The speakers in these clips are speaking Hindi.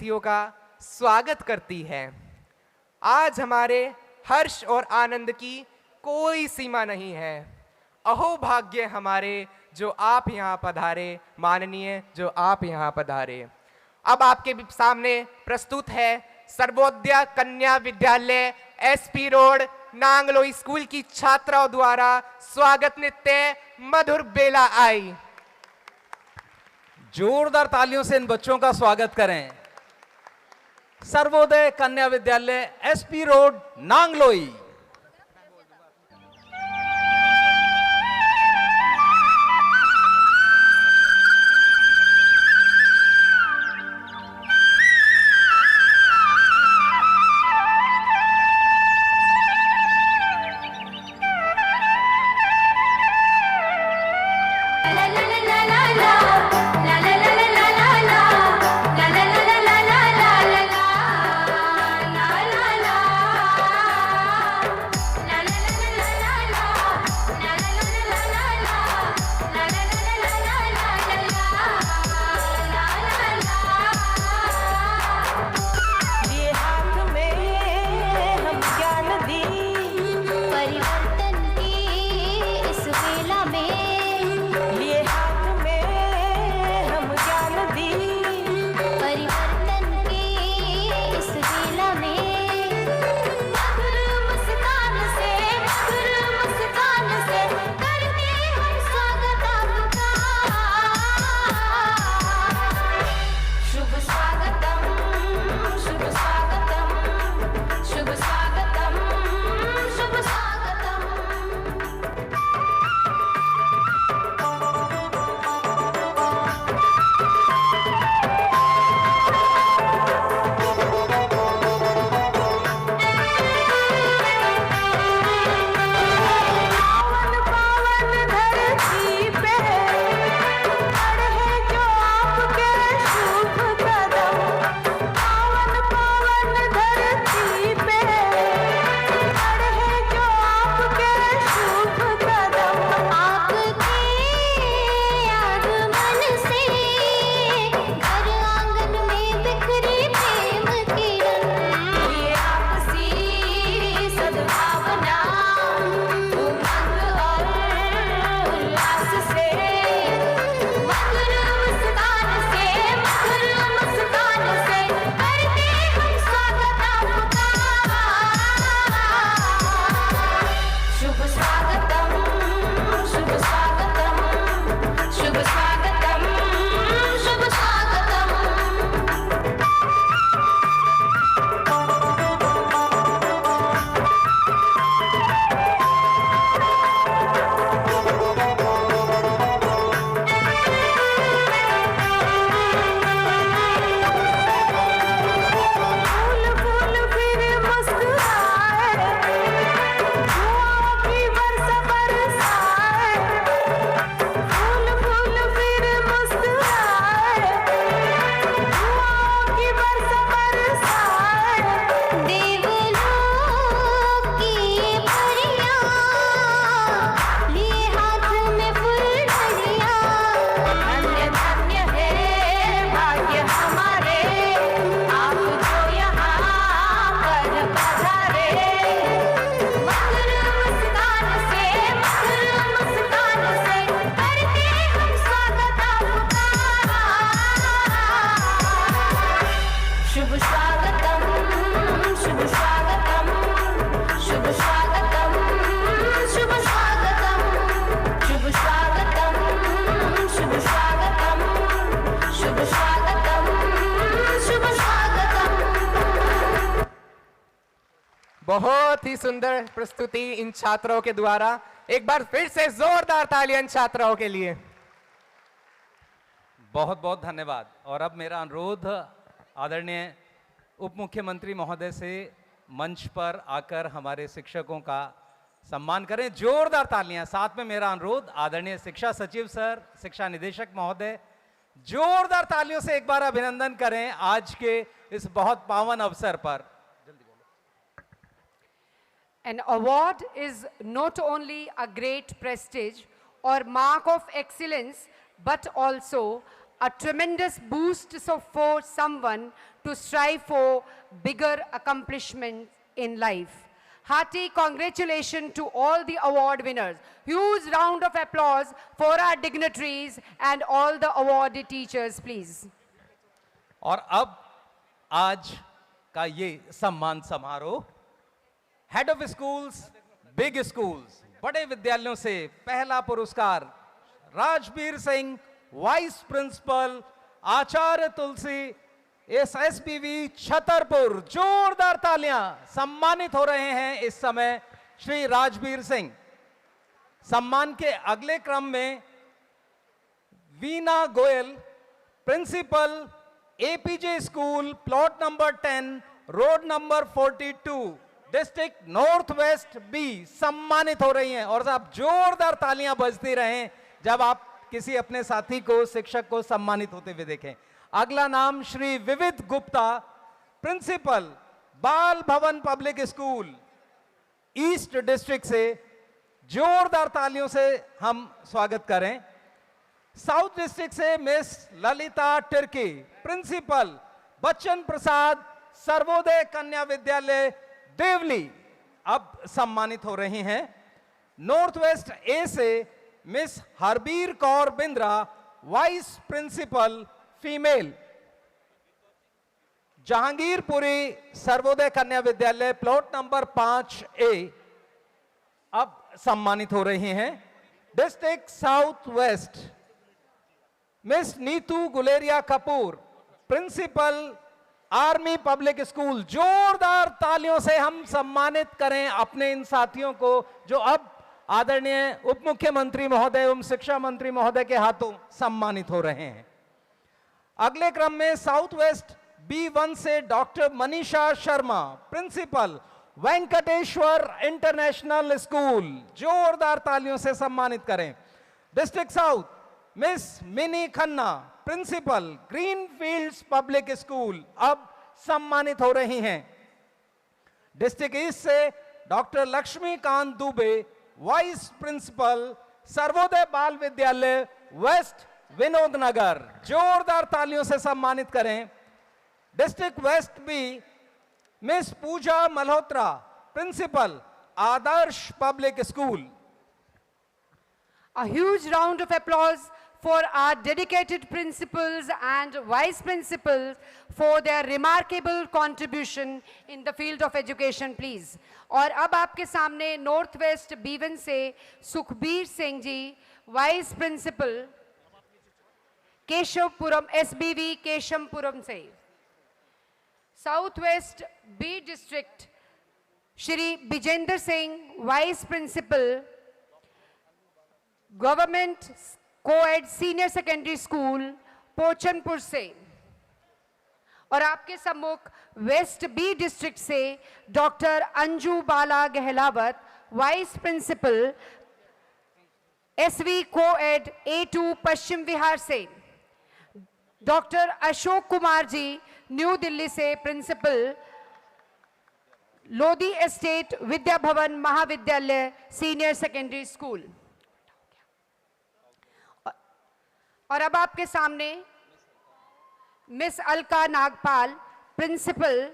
अतिथियों का स्वागत करती है। आज हमारे हर्ष और आनंद की कोई सीमा नहीं है। अहो भाग्य हमारे जो आप यहाँ पधारे, माननीय जो आप यहाँ पधारे। अब आपके सामने प्रस्तुत है सर्वोदय कन्या विद्यालय एसपी रोड नांगलोई स्कूल की छात्राओं द्वारा स्वागत नृत्य मधुर बेला आई। जोरदार तालियों से इन बच्चों का स्वागत करें। सर्वोदय कन्या विद्यालय एसपी रोड नांगलोई। बहुत ही सुंदर प्रस्तुति इन छात्रों के द्वारा। एक बार फिर से जोरदार तालियां इन छात्राओं के लिए। बहुत बहुत धन्यवाद। और अब मेरा अनुरोध आदरणीय उप मुख्यमंत्री महोदय से मंच पर आकर हमारे शिक्षकों का सम्मान करें। जोरदार तालियां। साथ में मेरा अनुरोध आदरणीय शिक्षा सचिव सर, शिक्षा निदेशक महोदय, जोरदार तालियों से एक बार अभिनंदन करें आज के इस बहुत पावन अवसर पर। An award is not only a great prestige or mark of excellence, but also a tremendous boost for someone to strive for bigger accomplishments in life. Hearty congratulations to all the award winners. Huge round of applause for our dignitaries and all the awarded teachers, please. और अब आज का ये सम्मान समारोह head of schools, big schools, बड़े विद्यालयों से पहला पुरस्कार राजबीर सिंह, वाइस प्रिंसिपल, आचार्य तुलसी, SSBV छतरपुर। जोरदार तालियां। सम्मानित हो रहे हैं इस समय श्री राजबीर सिंह। सम्मान के अगले क्रम में Veena Goyal, principal, APJ school, plot number 10, road number 42, district north west B, सम्मानित हो रही हैं। और साहब जोरदार तालियां बजती रहें जब आप किसी अपने साथी को, शिक्षक को सम्मानित होते हुए देखें। अगला नाम श्री विविध गुप्ता, प्रिंसिपल, बाल भवन पब्लिक स्कूल, ईस्ट डिस्ट्रिक्ट से। जोरदार तालियों से हम स्वागत करें। साउथ डिस्ट्रिक्ट से मिस ललिता टिर्की, प्रिंसिपल, बच्चन प्रसाद सर्वोदय कन्या विद्यालय देवली, अब सम्मानित हो रही हैं। नॉर्थ वेस्ट ए से miss Harbir Kaur Bindra, vice principal, female, Jahangirpuri Sarvodaya Kanya Vidyalaya, plot number 5A, अब सम्मानित हो रही हैं। District south west miss Neetu Guleria Kapoor, principal, army public school. जोरदार तालियों से हम सम्मानित करें अपने इन साथियों को जो अब आदरणीय उप मुख्यमंत्री महोदय एवं शिक्षा मंत्री महोदय के हाथों सम्मानित हो रहे हैं। अगले क्रम में साउथ वेस्ट B1 से doctor Manisha Sharma, principal, Venkateshwar international school. जोरदार तालियों से सम्मानित करें। District south miss Mini Khanna, principal, Greenfields public school, अब सम्मानित हो रही हैं। डिस्ट्रिक्ट ईस्ट से doctor Laxmikant Dubey, vice principal, Sarvodaya Bal Vidyalaya, waste Vinod नगर। जोरदार तालियों से सम्मानित करें। District west B miss Pooja Malhotra, principal, Adarsh public school. A huge round of applause for our dedicated principals and vice principals for their remarkable contribution in the field of education, please. और अब आपके सामने नॉर्थ वेस्ट B1 से Sukhbir Singh ji, vice principal, Keshavpuram SBV Keshavpuram से। South west B district Shri Vijender Singh, vice principal, government coed senior secondary school, Pochanpur से। और आपके सम्मुख वेस्ट B डिस्ट्रिक्ट से doctor Anju Bala Gahlawat, vice principal, SV coed A2 Paschim Vihar से। डॉक्टर अशोक कुमार जी, न्यू दिल्ली से, प्रिंसिपल, लोधी एस्टेट विद्या भवन महाविद्यालय सीनियर सेकेंडरी स्कूल। और अब आपके सामने miss Alka Nagpal, principal,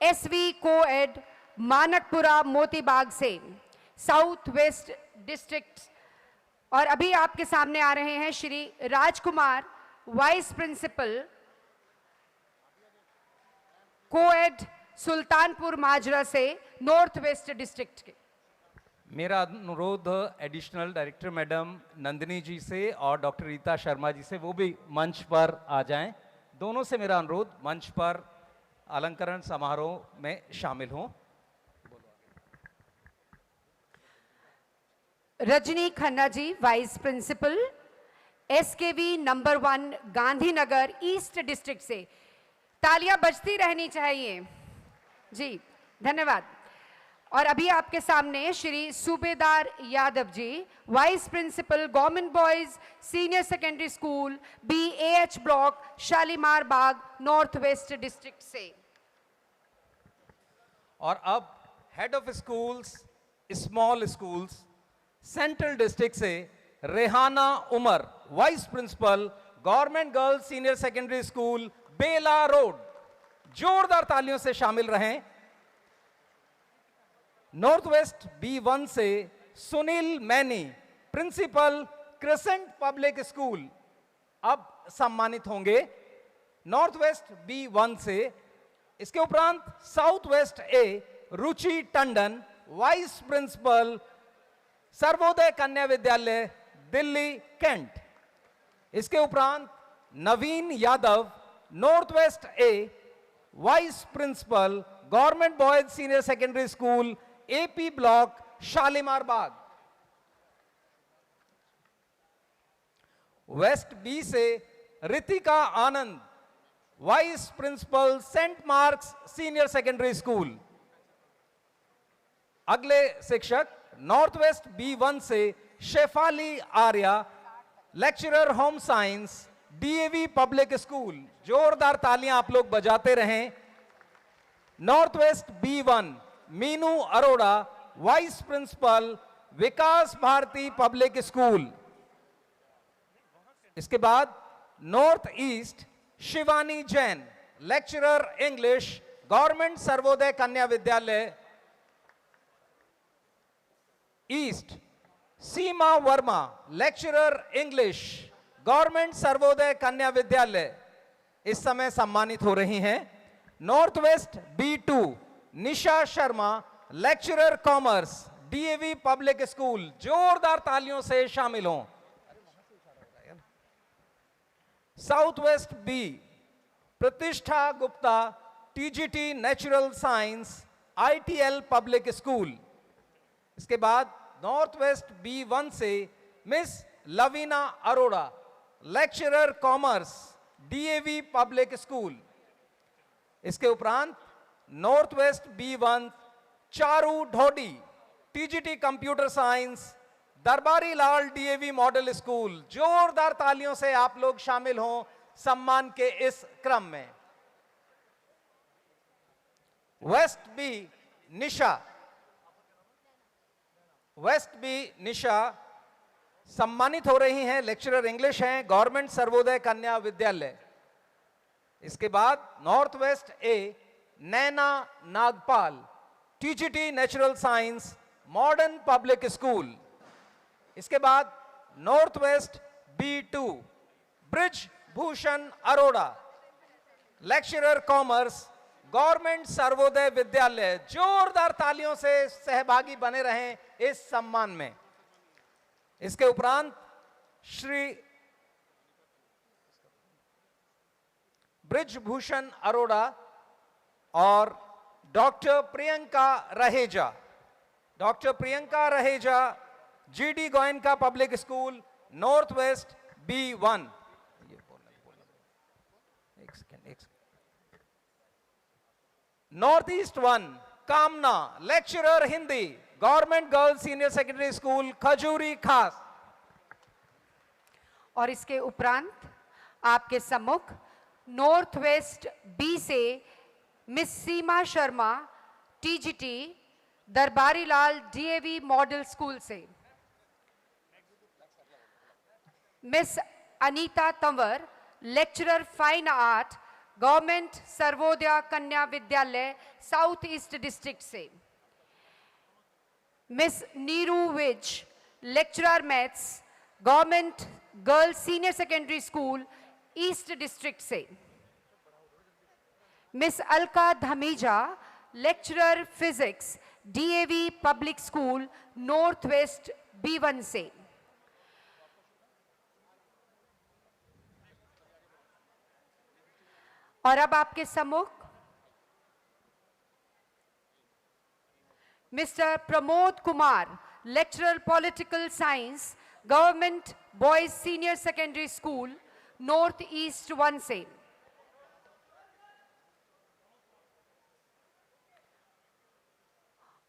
SV coed Mankapura Motibagh से, साउथ वेस्ट डिस्ट्रिक्ट। और अभी आपके सामने आ रहे हैं Shri Rajkumar, vice principal, coed Sultanpur माजरा से, नॉर्थ वेस्ट डिस्ट्रिक्ट के। मेरा अनुरोध एडिशनल डायरेक्टर मैडम नंदिनी जी से और डॉक्टर रीता शर्मा जी से वो भी मंच पर आ जाएं। दोनों से मेरा अनुरोध मंच पर अलंकरण समारोह में शामिल हों। Rajni Khanna ji, vice principal, SKV number 1 Gandhinagar east district से। तालियां बजती रहनी चाहिए जी, धन्यवाद। और अभी आपके सामने Shri Subedar Yadav ji, vice principal, government boys senior secondary school, BAH block, Shalimar Bagh, north west district से। और अब head of schools, small schools, central district से Rehana Umar, vice principal, government girls senior secondary school Bela road. जोरदार तालियों से शामिल रहें। नॉर्थ वेस्ट B1 से Sunil Maini, principal Crescent public school, अब सम्मानित होंगे नॉर्थ वेस्ट B1 से। इसके उपरांत south west A Ruchi Tandon, vice principal Sarvodaya Kanya Vidyalaya Delhi Cantt. इसके उपरांत Naveen Yadav, north west A vice principal government boys senior secondary school AP block Shalimar Bagh. West B से Ritika Anand, vice principal Saint Mark's senior secondary school. अगले शिक्षक नॉर्थ वेस्ट B1 से Shefali Arya, lecturer home science DAV public school. जोरदार तालियां आप लोग बजाते रहें। North west B1 Meenu Arora, vice principal Vikas Bharati public school. इसके बाद north east Shivani Jain, lecturer English government Sarvodaya Kanya Vidyalaya east. Seema Verma, lecturer English government Sarvodaya Kanya Vidyalaya, इस समय सम्मानित हो रही हैं। North west B2 Nisha Sharma, lecturer commerce DAV public school. जोरदार तालियों से शामिल हों। South west B Pratishtha Gupta, TGT natural science ITL public school. इसके बाद नॉर्थ वेस्ट B1 से miss Lavina Arora, lecturer commerce DAV public school. इसके उपरांत north west B1 Charu Dhodi, TGT computer science Darbari Lal DAV model school. जोरदार तालियों से आप लोग शामिल हों सम्मान के इस क्रम में। वेस्ट B निशा, वेस्ट B निशा सम्मानित हो रही हैं, लेक्चरर इंग्लिश हैं गवर्नमेंट सर्वोदय कन्या विद्यालय। इसके बाद north west A Naina Nagpal, TGT natural science modern public school. इसके बाद north west B2 bridge Bhushan Arora, lecturer commerce government Sarvodaya Vidyalaya. जोरदार तालियों से सहभागी बने रहें इस सम्मान में। इसके उपरांत श्री ब्रिजभूषण अरोड़ा और doctor Priyanka Raheja, doctor Priyanka Raheja GD Goenka public school north west B1। North east 1 Kamna, lecturer Hindi government girls senior secondary school Khajuri Khas. और इसके उपरांत आपके सम्मुख नॉर्थ वेस्ट B से miss Seema Sharma, TGT Darbari Lal DAV model school से। Miss Anita Tanwar, lecturer fine art government Sarvodaya Kanya Vidyalaya south east district से। Miss Neeru Vij, lecturer maths government girls senior secondary school east district से। Miss Alka Dhamija, lecturer physics DAV public school north west B1 से। और अब आपके सम्मुख mister Pramod Kumar, lecturer political science government boys senior secondary school north east 1 से।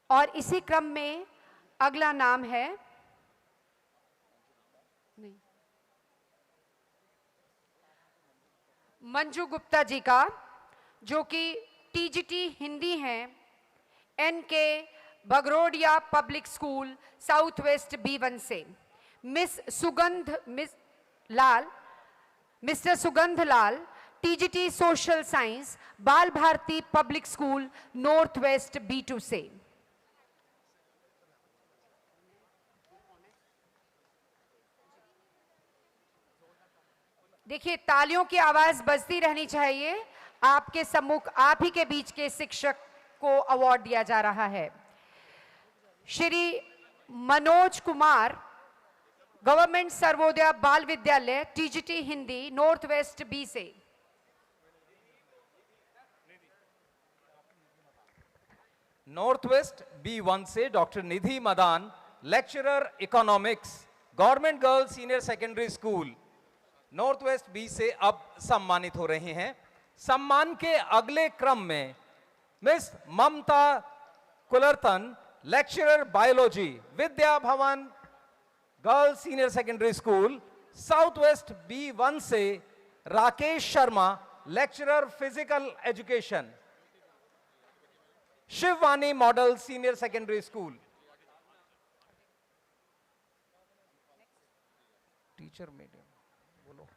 और इसी क्रम में अगला नाम है मंजू गुप्ता जी का, जो कि TGT हिंदी हैं NK Bagrodia public school south west B1 से। Miss Sugandh miss Lal, mister Sugandhlal, TGT social science, Bal Bharati public school, north west B2 से। देखिए, तालियों की आवाज बजती रहनी चाहिए। आपके सम्मुख आप ही के बीच के शिक्षक को अवार्ड दिया जा रहा है। Shri Manoj Kumar, government Sarvodaya Bal Vidyalaya, TGT Hindi, north west B से। नॉर्थ वेस्ट B1 से doctor Nidhi Madan, lecturer economics, government girls senior secondary school, north west B से अब सम्मानित हो रहे हैं। सम्मान के अगले क्रम में miss Mamta Kulratan, lecturer biology, Vidya Bhawan girls senior secondary school, south west B1 से Rakesh Sharma, lecturer physical education, Shivvani model senior secondary school. Teacher medium बोलो।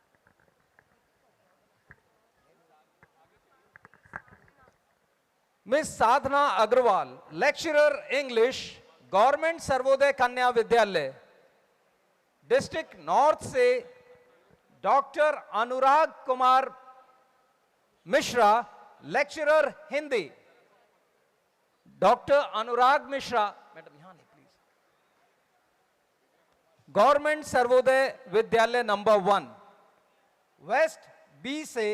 Miss Sadhana Agarwal, lecturer English, government Sarvodaya Kanya Vidyalaya, district north से doctor Anurag Kumar Mishra, lecturer Hindi, doctor Anurag Mishra, madam यहां नहीं प्लीज, गवर्नमेंट सर्वोदय विद्यालय नंबर 1 वेस्ट B से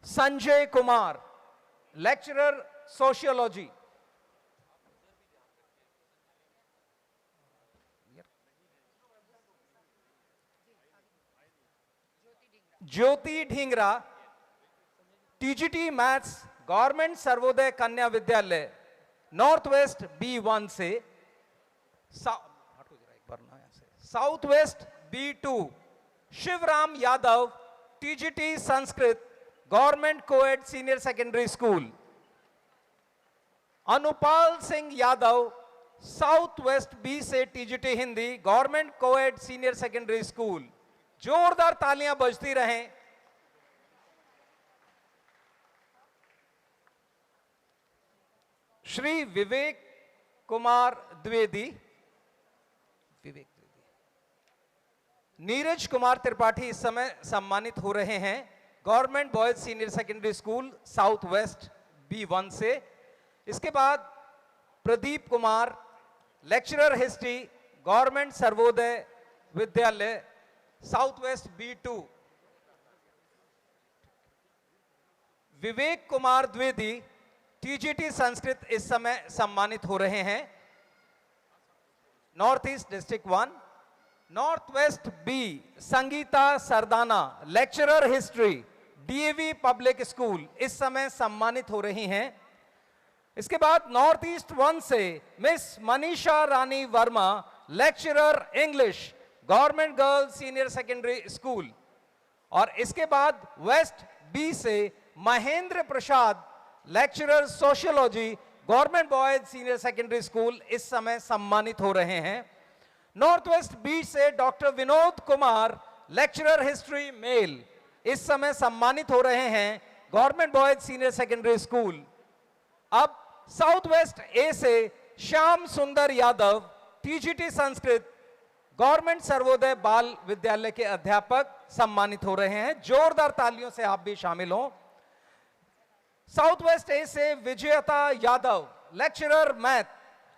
Sanjay Kumar, lecturer sociology, Jyoti Dhingra, TGT maths, government Sarvodaya Kanya Vidyalaya, north west B1 से, south west B2 Shivram Yadav, TGT Sanskrit, government coed senior secondary school, Anupal Singh Yadav, south west B से TGT Hindi, government coed senior secondary school. जोरदार तालियां बजती रहें। श्री विवेक कुमार द्विवेदी, नीरज कुमार त्रिपाठी इस समय सम्मानित हो रहे हैं, government boys senior secondary school, south west B1 से। इसके बाद Pradeep Kumar, lecturer history, government Sarvodaya विद्यालय, south west B2। Vivek Kumar Dwivedi, TGT Sanskrit इस समय सम्मानित हो रहे हैं, north east district 1। North west B Sangeeta Sardana, lecturer history, DAV public school, इस समय सम्मानित हो रही हैं। इसके बाद नॉर्थ ईस्ट 1 से miss Manisha Rani Verma, lecturer English, government girls senior secondary school. और इसके बाद वेस्ट B से Mahendra Prasad, lecturer sociology, government boys senior secondary school, इस समय सम्मानित हो रहे हैं। नॉर्थ वेस्ट B से doctor Vinod Kumar, lecturer history male, इस समय सम्मानित हो रहे हैं, government boys senior secondary school. अब साउथ वेस्ट A से श्याम सुंदर यादव, टीजीटी संस्कृत, गवर्नमेंट सर्वोदय बाल विद्यालय के अध्यापक सम्मानित हो रहे हैं। जोरदार तालियों से आप भी शामिल हों। साउथ वेस्ट A से Vijayta Yadav, lecturer math,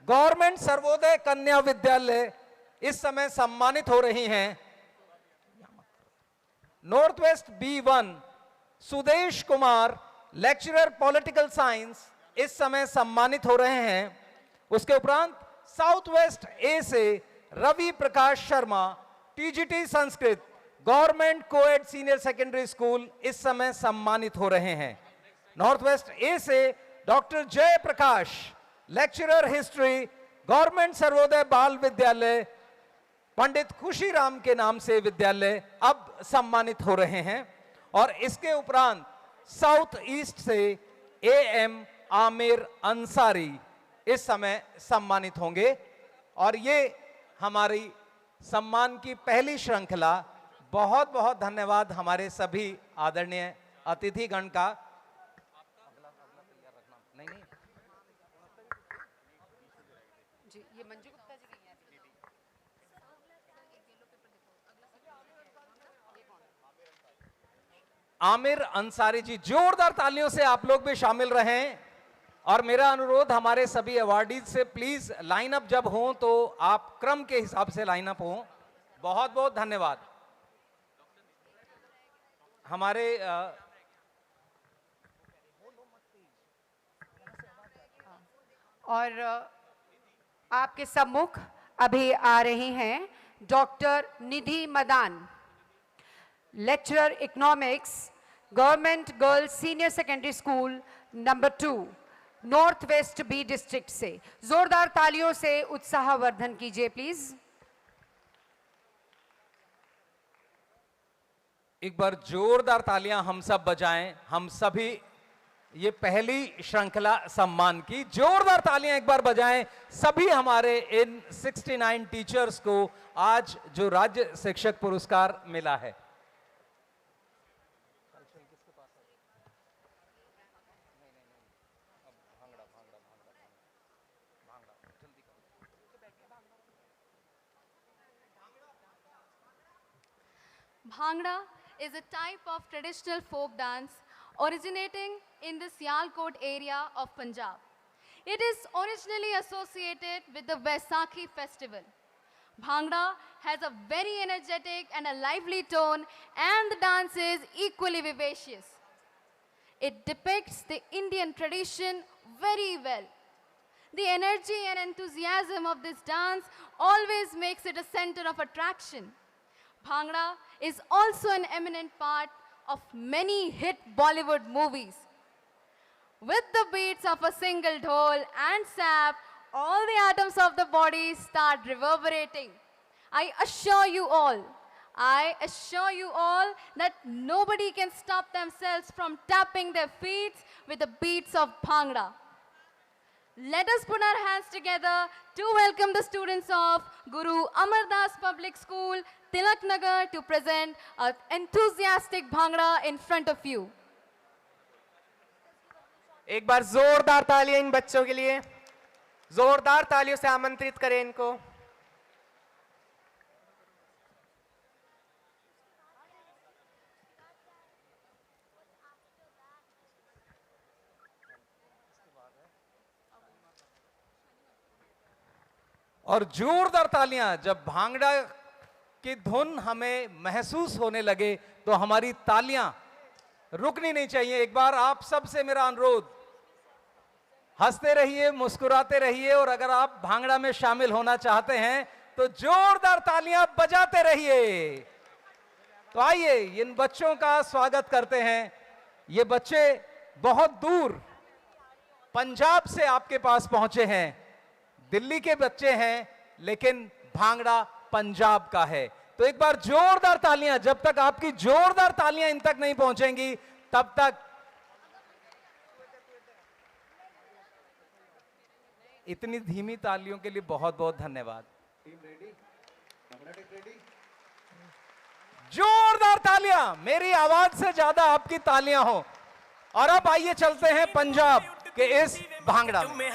government Sarvodaya Kanya Vidyalaya, इस समय सम्मानित हो रही हैं। North west B1 Sudesh Kumar, lecturer political science, इस समय सम्मानित हो रहे हैं। उसके उपरांत साउथ वेस्ट A से Ravi Prakash Sharma, TGT Sanskrit, government coed senior secondary school, इस समय सम्मानित हो रहे हैं। नॉर्थ वेस्ट A से doctor Jai Prakash, lecturer history, government Sarvodaya Bal Vidyalaya, पंडित खुशीराम के नाम से विद्यालय, अब सम्मानित हो रहे हैं। और इसके उपरांत साउथ ईस्ट से AM आमिर अंसारी इस समय सम्मानित होंगे। और ये हमारी सम्मान की पहली श्रृंखला बहुत बहुत धन्यवाद हमारे सभी आदरणीय अतिथिगण का। नहीं नहीं जी, ये मंजू गुप्ता जी की हैं। आमिर अंसारी जी, जोरदार तालियों से आप लोग भी शामिल रहें। और मेरा अनुरोध हमारे सभी अवार्डीज से, प्लीज लाइन अप जब हो तो आप क्रम के हिसाब से लाइन अप हो। बहुत बहुत धन्यवाद। हमारे और आपके सम्मुख अभी आ रही हैं doctor Nidhi Madan, lecturer economics, government girls senior secondary school number 2, north west B district से। जोरदार तालियों से उत्साहवर्धन कीजिए प्लीज। एक बार जोरदार तालियां हम सब बजाएं, हम सभी ये पहली श्रृंखला सम्मान की। जोरदार तालियां एक बार बजाएं सभी हमारे इन 69 टीचर्स को आज जो राज्य शिक्षक पुरस्कार मिला है। Bhangra is a type of traditional folk dance originating in the Sialkot area of Punjab. It is originally associated with the Vaisakhi festival. Bhangra has a very energetic and a lively tone, and the dance is equally vivacious. It depicts the Indian tradition very well. The energy and enthusiasm of this dance always makes it a center of attraction. Bhangra is also an eminent part of many hit Bollywood movies. With the beats of a single dhol and sap, all the atoms of the body start reverberating. I assure you all that nobody can stop themselves from tapping their feet with the beats of Bhangra. Let us put our hands together to welcome the students of Guru Amardas Public School, Tilak Nagar, to present an enthusiastic Bhangra in front of you. एक बार जोरदार तालियां इन बच्चों के लिए, जोरदार तालियों से आमंत्रित करें इनको। और जोरदार तालियां जब भांगड़ा की धुन हमें महसूस होने लगे तो हमारी तालियां रुकनी नहीं चाहिए। एक बार आप सबसे मेरा अनुरोध, हंसते रहिए, मुस्कुराते रहिए, और अगर आप भांगड़ा में शामिल होना चाहते हैं तो जोरदार तालियां बजाते रहिए। तो आइए इन बच्चों का स्वागत करते हैं। ये बच्चे बहुत दूर पंजाब से आपके पास पहुंचे हैं, दिल्ली के बच्चे हैं, लेकिन भांगड़ा पंजाब का है। तो एक बार जोरदार तालियां, जब तक आपकी जोरदार तालियां इन तक नहीं पहुंचेंगी तब तक। इतनी धीमी तालियों के लिए बहुत बहुत धन्यवाद। जोरदार तालियां, मेरी आवाज से ज्यादा आपकी तालियां हो। और अब आइए चलते हैं पंजाब के इस भांगड़ा में।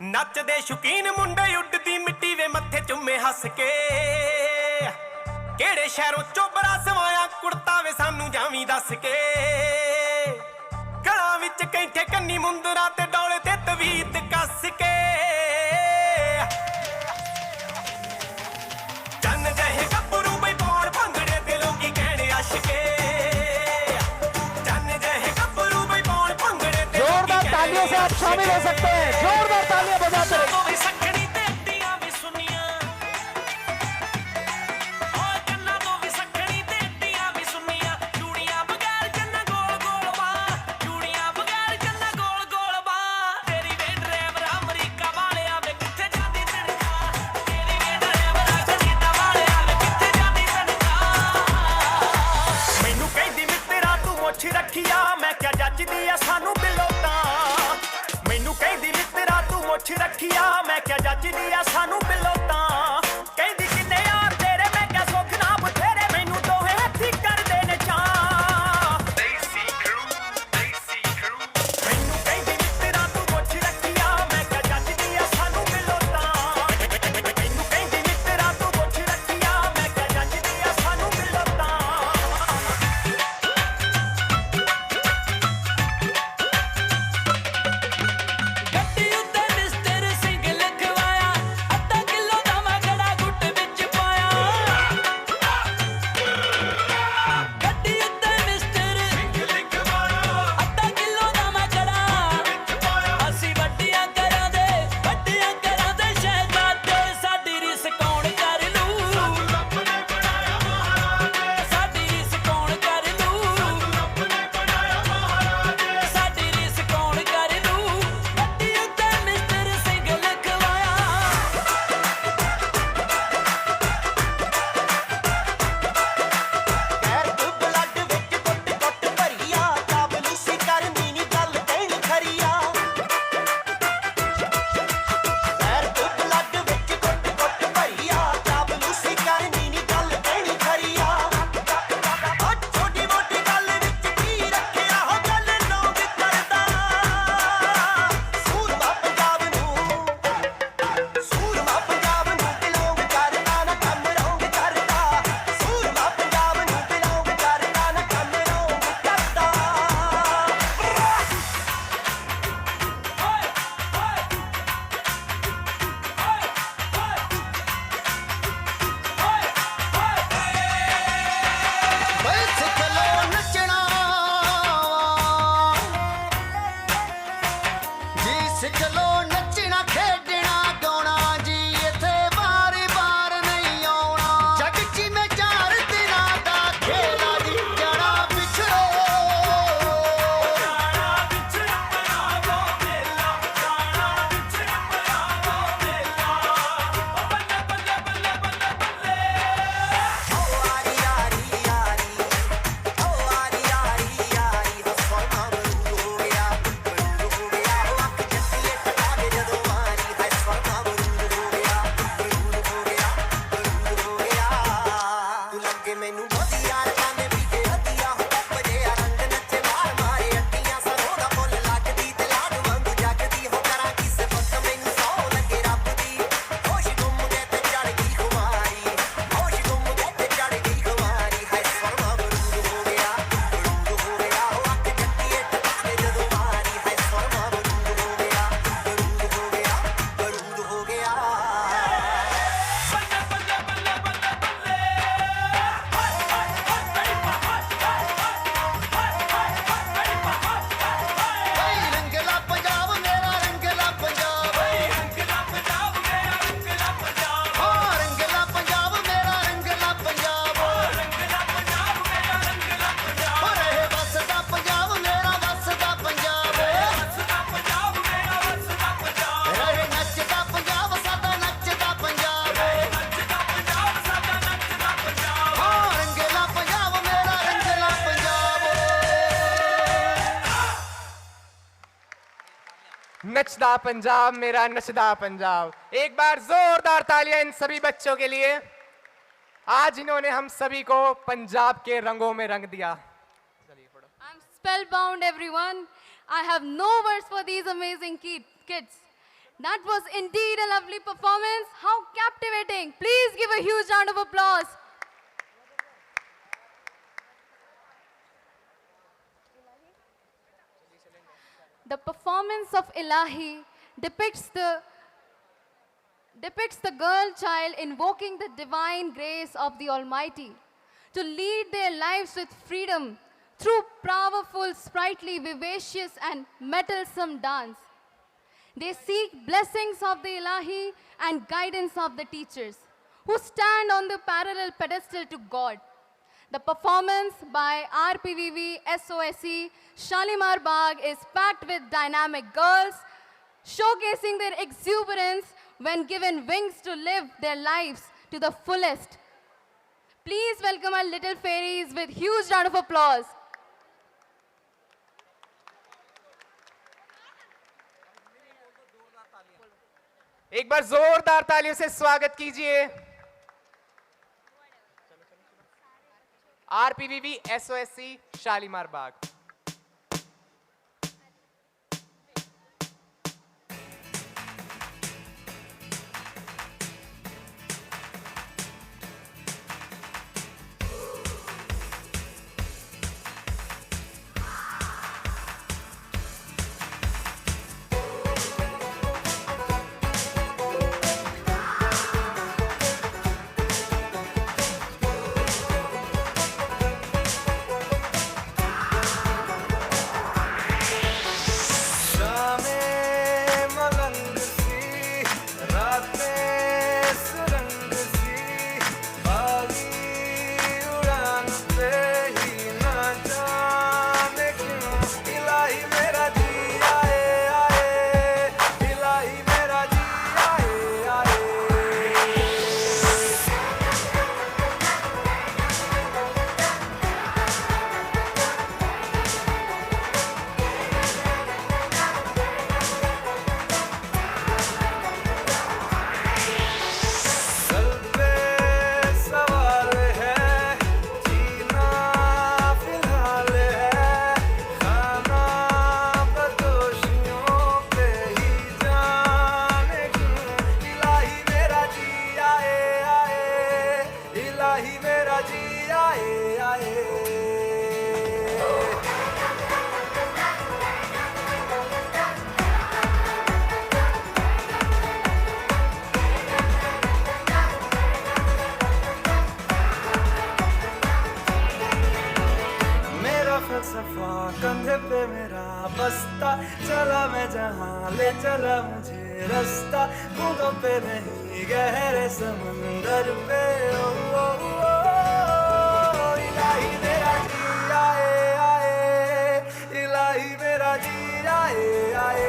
नचदे शौकीन मुंडे उड्डदी मिट्टी वे मत्थे चुम्मे हस के, केड़े शहरों चोबरा सवाया कुर्ता वे सानू जावी दस के, गलां विच कैंठे कन्नी मुंदरा ते डोले ते तवीत कस के, चन्न जहे गब्बरू बई पौड़ भंगड़े ते लोकी कहणे अशके, चन्न जहे गब्बरू बई पौड़ भंगड़े ते जोरदार तालियों से आप शामिल हो सकते हैं। जोरदार तालियां बजाते रहिए। रखिया मैं क्या जचदी आ सानू बिलोता, मैनू कहदी मित्रा तू मुछ रखिया ਬਸ ਚਲੋ ਨੱਚਣਾ ਖੇਡਣਾ ਗਾਉਣਾ ਜੀ ਇੱਥੇ ਬਾਰ-ਬਾਰ ਨਹੀਂ ਆਉਣਾ ਜੱਗ 'ਚ ਮੈਂ 4 ਦਿਨਾਂ ਦਾ ਖੇਲਾ ਜੀ ਜਾਣਾ ਵਿਛੜੋ ਮੈਨੂੰ ਬਹੁਤ ਯਾਰ ਕਾਨੇ ਵੀ ਕੇ ਹੱਥੀਆਂ ਹੋ ਪਜਿਆ ਰੰਗ ਨੱਚੇ ਮਾਰ ਮਾਰੇ ਅੱਟੀਆਂ ਸਰੋਂ ਦਾ ਫੁੱਲ ਲੱਗਦੀ ਤੇ ਲਾਡ ਵਾਂਗੂ ਜਗਦੀ ਹੋ ਕਰਾਂ ਕਿਸੇ ਵਕਤ ਮੈਨੂੰ ਸੌ ਲੱਗੇ ਰੱਬ ਦੀ ਹੋਸ਼ ਗੁੰਮ ਗਏ ਤੇ ਚੜ ਗਈ ਖੁਮਾਰੀ ਹੋਸ਼ ਗੁੰਮ ਗਏ ਤੇ ਚੜ ਗਈ ਖੁਮਾਰੀ ਹਾਏ ਸਰਮਾ ਬਰੂਦ ਹੋ ਗਿਆ ਉਹ ਅੱਖ ਜੱਟੀਏ ਟਪਾਕੇ ਜਦੋਂ ਮਾਰੀ ਹਾਏ ਸਰਮਾ ਬਰੂਦ ਹੋ ਗਿਆ ਬਰੂਦ ਹੋ ਗਿਆ ਰੰਗਲਾ ਪੰਜਾਬ ਮੇਰਾ ਰੰਗਲਾ ਪੰਜਾਬ ਰੰਗਲਾ ਪੰਜਾਬ ਮੇਰਾ ਰੰਗਲਾ ਪੰਜਾਬ ਹਾਂ ਰੰਗਲਾ ਪੰਜਾਬ ਮੇਰਾ ਰੰਗਲਾ ਪੰਜਾਬ ਰੰਗਲਾ ਪੰਜਾਬ ਮੇਰਾ ਰੰਗਲਾ ਪੰਜਾਬ ਹੋ ਰਹੇ ਵਸਦਾ ਪੰਜਾਬ ਮੇਰਾ ਵਸਦਾ ਪੰਜਾਬ ਵਸਦਾ ਪੰਜਾਬ ਮੇਰਾ ਵਸਦਾ ਪੰਜਾਬ ਰਹੇ ਨੱਚਦਾ ਪੰਜਾਬ ਸਾਡਾ ਨੱਚਦਾ ਪੰਜਾਬ ਨੱਚਦਾ ਪੰਜਾਬ ਸਾਡਾ ਨੱਚਦਾ ਪੰਜਾਬ ਹਾਂ ਰੰਗਲਾ ਪੰਜਾਬ ਮੇਰਾ ਰੰਗਲਾ ਪੰਜਾਬ नचदा पंजाब मेरा नचदा पंजाब। एक बार जोरदार तालियां इन सभी बच्चों के लिए। आज इन्होंने हम सभी को पंजाब के रंगों में रंग दिया। I'm spellbound, everyone. I have no words for these amazing kids. That was indeed a lovely performance. How captivating. Please give a huge round of applause. The performance of Ilahi depicts the girl child invoking the divine grace of the Almighty to lead their lives with freedom through powerful, sprightly, vivacious, and mettlesome dance. They seek blessings of the Ilahi and guidance of the teachers who stand on the parallel pedestal to God. The performance by RPVV SOSE Shalimar Bagh is packed with dynamic girls, showcasing their exuberance when given wings to live their lives to the fullest. Please welcome our little fairies with huge round of applause. एक बार जोरदार तालियों से स्वागत कीजिए आरपीवीवी एसओएससी शालीमार बाग। मैं जहाँ ले चला मुझे रास्ता, बूंदों पे नहीं गहरे समंदर पे। ओ, ओ, ओ, इलाही मेरा जी आए आए, इलाही मेरा जी आए आए।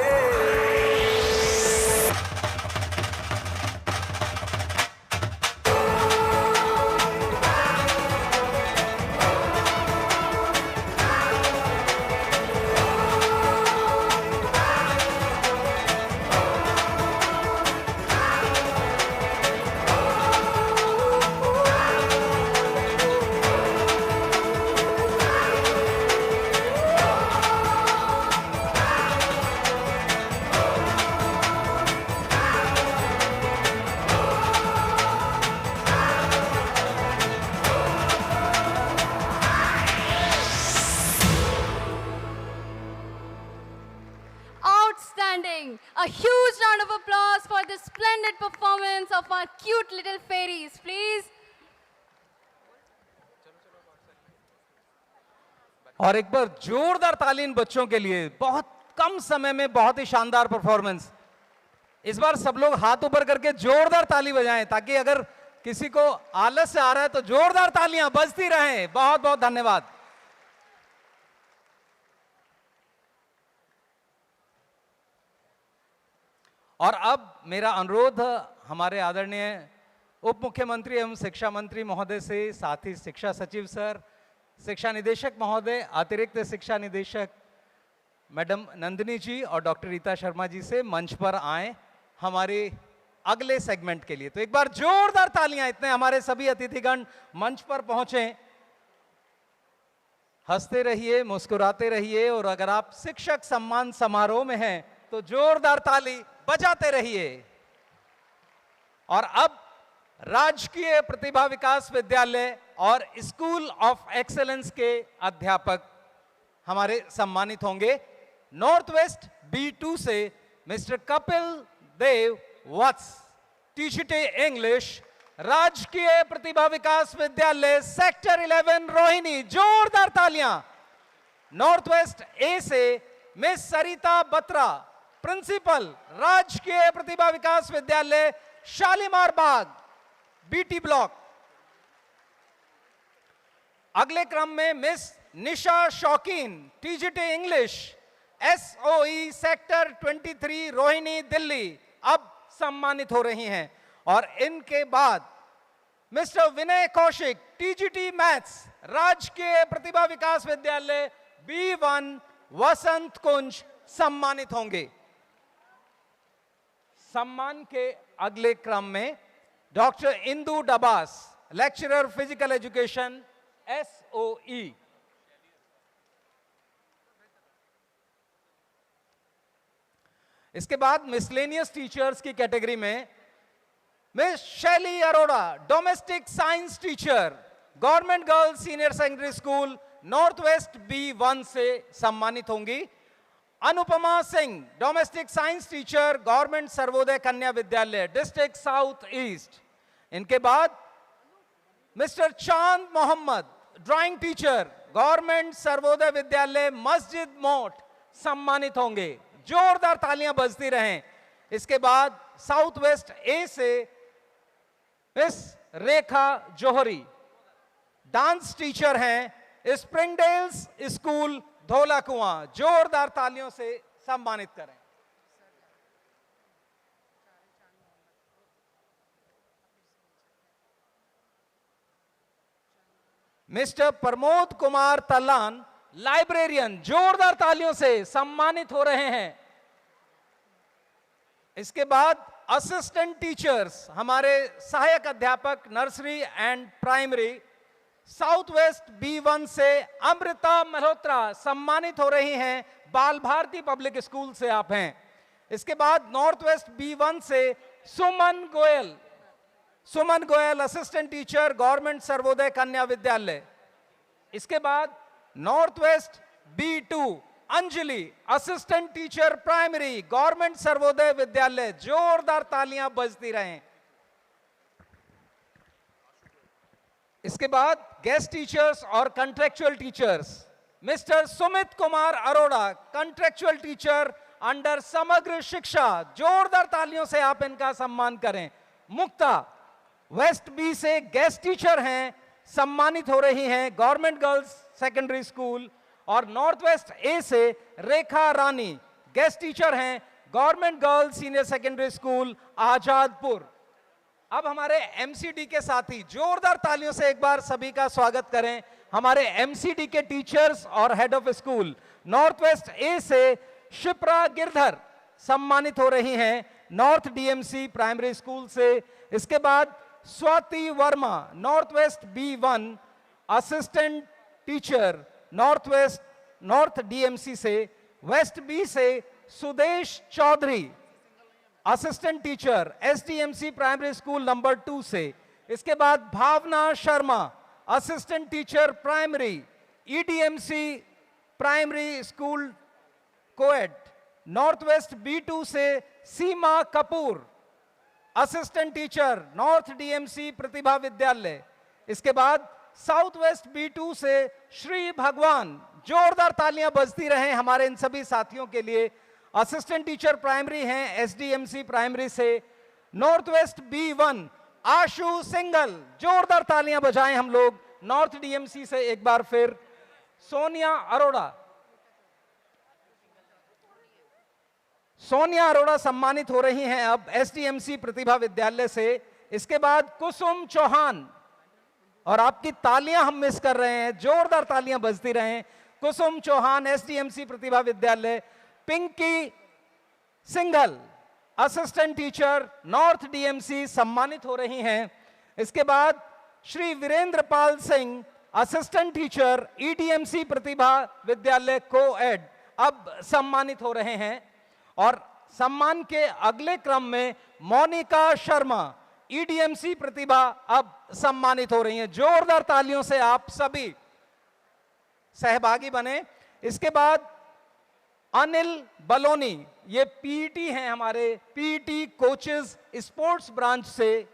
Outstanding! A huge round of applause for this splendid performance of our cute little fairies, please. और एक बार जोरदार ताली इन बच्चों के लिए, बहुत कम समय में बहुत ही शानदार परफॉर्मेंस। इस बार सब लोग हाथ ऊपर करके जोरदार ताली बजाएं, ताकि अगर किसी को आलस से आ रहा है तो जोरदार तालियां बजती रहें। बहुत बहुत धन्यवाद। और अब मेरा अनुरोध हमारे आदरणीय उप मुख्यमंत्री एवं शिक्षा मंत्री महोदय से, साथ ही शिक्षा सचिव सर, शिक्षा निदेशक महोदय, अतिरिक्त शिक्षा निदेशक मैडम नंदिनी जी और डॉक्टर रीता शर्मा जी से मंच पर आए हमारे अगले सेगमेंट के लिए। तो एक बार जोरदार तालियां, इतने हमारे सभी अतिथिगण मंच पर पहुंचे। हंसते रहिए, मुस्कुराते रहिए, और अगर आप शिक्षक सम्मान समारोह में हैं तो जोरदार ताली बजाते रहिए। और अब राजकीय प्रतिभा विकास विद्यालय और स्कूल ऑफ एक्सेलेंस के अध्यापक हमारे सम्मानित होंगे। नॉर्थ वेस्ट B2 से मिस्टर कपिल देव वत्स, टीचर इंग्लिश, राजकीय प्रतिभा विकास विद्यालय सेक्टर 11 रोहिणी। जोरदार तालियां। नॉर्थ वेस्ट A से मिस सरिता बत्रा, प्रिंसिपल, राजकीय प्रतिभा विकास विद्यालय शालीमार बाग BT ब्लॉक। अगले क्रम में मिस निशा शौकीन, TGT English, SOE sector 23 Rohini Delhi, अब सम्मानित हो रही हैं। और इनके बाद मिस्टर विनय कौशिक, TGT मैथ्स, राजकीय प्रतिभा विकास विद्यालय B1 वसंत कुंज, सम्मानित होंगे। सम्मान के अगले क्रम में doctor Indu Dabas, lecturer physical education SOE। इसके बाद मिसलेनियस टीचर्स की कैटेगरी में miss Shaili Arora, domestic science teacher, government girls senior secondary school north west B1 से सम्मानित होंगी। Anupama Singh, domestic science teacher, government Sarvodaya Kanya Vidyalaya district south east. इनके बाद mister Chand Mohammad, drawing teacher, government Sarvodaya Vidyalaya Masjid मोट, सम्मानित होंगे। जोरदार तालियां बजती रहें। इसके बाद साउथ वेस्ट A से मिस रेखा जोहरी, डांस टीचर हैं, स्प्रिंगडेल्स स्कूल धोला कुआं। जोरदार तालियों से सम्मानित करें। मिस्टर प्रमोद कुमार तलान, लाइब्रेरियन, जोरदार तालियों से सम्मानित हो रहे हैं। इसके बाद असिस्टेंट टीचर्स, हमारे सहायक अध्यापक nursery and primary, south west B1 से अमृता मल्होत्रा सम्मानित हो रही हैं। बाल भारती पब्लिक स्कूल से आप हैं। इसके बाद नॉर्थ वेस्ट B1 से Suman Goyal, assistant teacher, government Sarvodaya Kanya Vidyalaya. इसके बाद north west B2 Anjali, assistant teacher primary, government Sarvodaya Vidyalaya. जोरदार तालियां बजती रहें। इसके बाद गेस्ट टीचर्स और contractual teachers, mister Sumit Kumar Arora, contractual teacher, under Samagra Shiksha, जोरदार तालियों से आप इनका सम्मान करें। मुक्ता वेस्ट बी से गेस्ट टीचर हैं, सम्मानित हो रही हैं, गवर्नमेंट गर्ल्स सेकेंडरी स्कूल। और नॉर्थ वेस्ट ए से रेखा रानी गेस्ट टीचर हैं, government girls senior secondary school Azadpur. अब हमारे एमसीडी के साथी, जोरदार तालियों से एक बार सभी का स्वागत करें। हमारे एमसीडी के टीचर्स और head of school north west A से शिप्रा गिरधर सम्मानित हो रही हैं, नॉर्थ डीएमसी प्राइमरी स्कूल से। इसके बाद Swati Verma north west B one assistant teacher north DMC से। वेस्ट बी से Sudesh Chaudhary assistant teacher SDMC primary school number 2 से। इसके बाद Bhawna Sharma assistant teacher primary EDMC primary school coed. North west B two से Seema Kapoor assistant teacher north DMC Pratibha Vidyalaya. इसके बाद साउथ वेस्ट बी2 से श्री भगवान, जोरदार तालियां बजती रहें हमारे इन सभी साथियों के लिए, असिस्टेंट टीचर प्राइमरी हैं एसडीएमसी प्राइमरी से। नॉर्थ वेस्ट बी1 आशु सिंगल, जोरदार तालियां बजाएं हम लोग नॉर्थ डीएमसी से एक बार फिर। सोनिया अरोड़ा सम्मानित हो रही हैं अब एसडीएमसी प्रतिभा विद्यालय से। इसके बाद कुसुम चौहान, और आपकी तालियां हम मिस कर रहे हैं, जोरदार तालियां बजती रहें। कुसुम Chauhan SDMC Pratibha Vidyalaya. Pinki Singhal assistant teacher north DMC सम्मानित हो रही हैं। इसके बाद Shri Virendra Pal Singh assistant teacher EDMC Pratibha Vidyalaya coed अब सम्मानित हो रहे हैं। और सम्मान के अगले क्रम में मोनिका शर्मा ईडीएमसी प्रतिभा अब सम्मानित हो रही हैं। जोरदार तालियों से आप सभी सहभागी बने। इसके बाद अनिल बलोनी, ये पीईटी हैं हमारे पीईटी कोचेस स्पोर्ट्स ब्रांच से।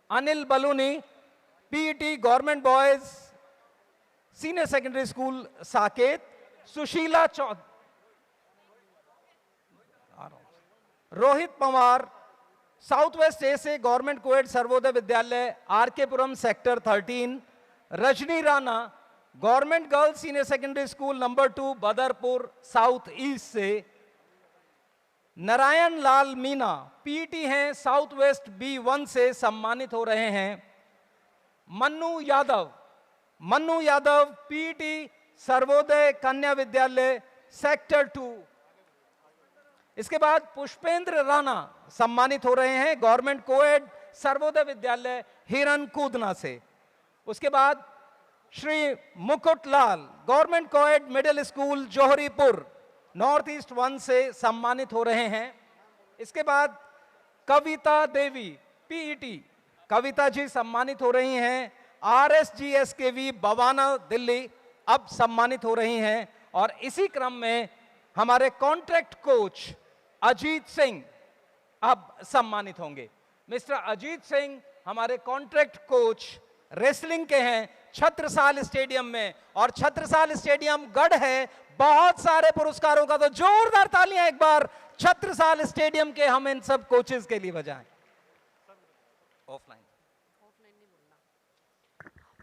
Anil Baloni PET government boys senior secondary school Saket. Sushila Rohit Pawar south west A से government coed Sarvodaya Vidyalaya R K Puram sector 13। Rajni Rana government girls senior secondary school number 2 Badarpur south east से। नारायण लाल मीना पीटी हैं साउथ वेस्ट बी1 से सम्मानित हो रहे हैं। मन्नू यादव पीटी सर्वोदय कन्या विद्यालय सेक्टर 2। इसके बाद पुष्पेंद्र राणा सम्मानित हो रहे हैं गवर्नमेंट कोएड सर्वोदय विद्यालय हिरन कूदना से। उसके बाद Shri Mukut Lal government coed middle school Johripur north east 1 से सम्मानित हो रहे हैं। इसके बाद कविता देवी पीईटी, कविता जी सम्मानित हो रही हैं आरएसजीएसकेवी बवाना दिल्ली अब सम्मानित हो रही हैं। और इसी क्रम में हमारे कॉन्ट्रैक्ट कोच अजीत सिंह अब सम्मानित होंगे। मिस्टर अजीत सिंह हमारे कॉन्ट्रैक्ट कोच रेसलिंग के हैं छत्रसाल स्टेडियम में, और छत्रसाल स्टेडियम गढ़ है बहुत सारे पुरस्कारों का। तो जोरदार तालियां एक बार छत्रसाल स्टेडियम के हम इन सब कोचेस के लिए बजाएं। ऑफलाइन।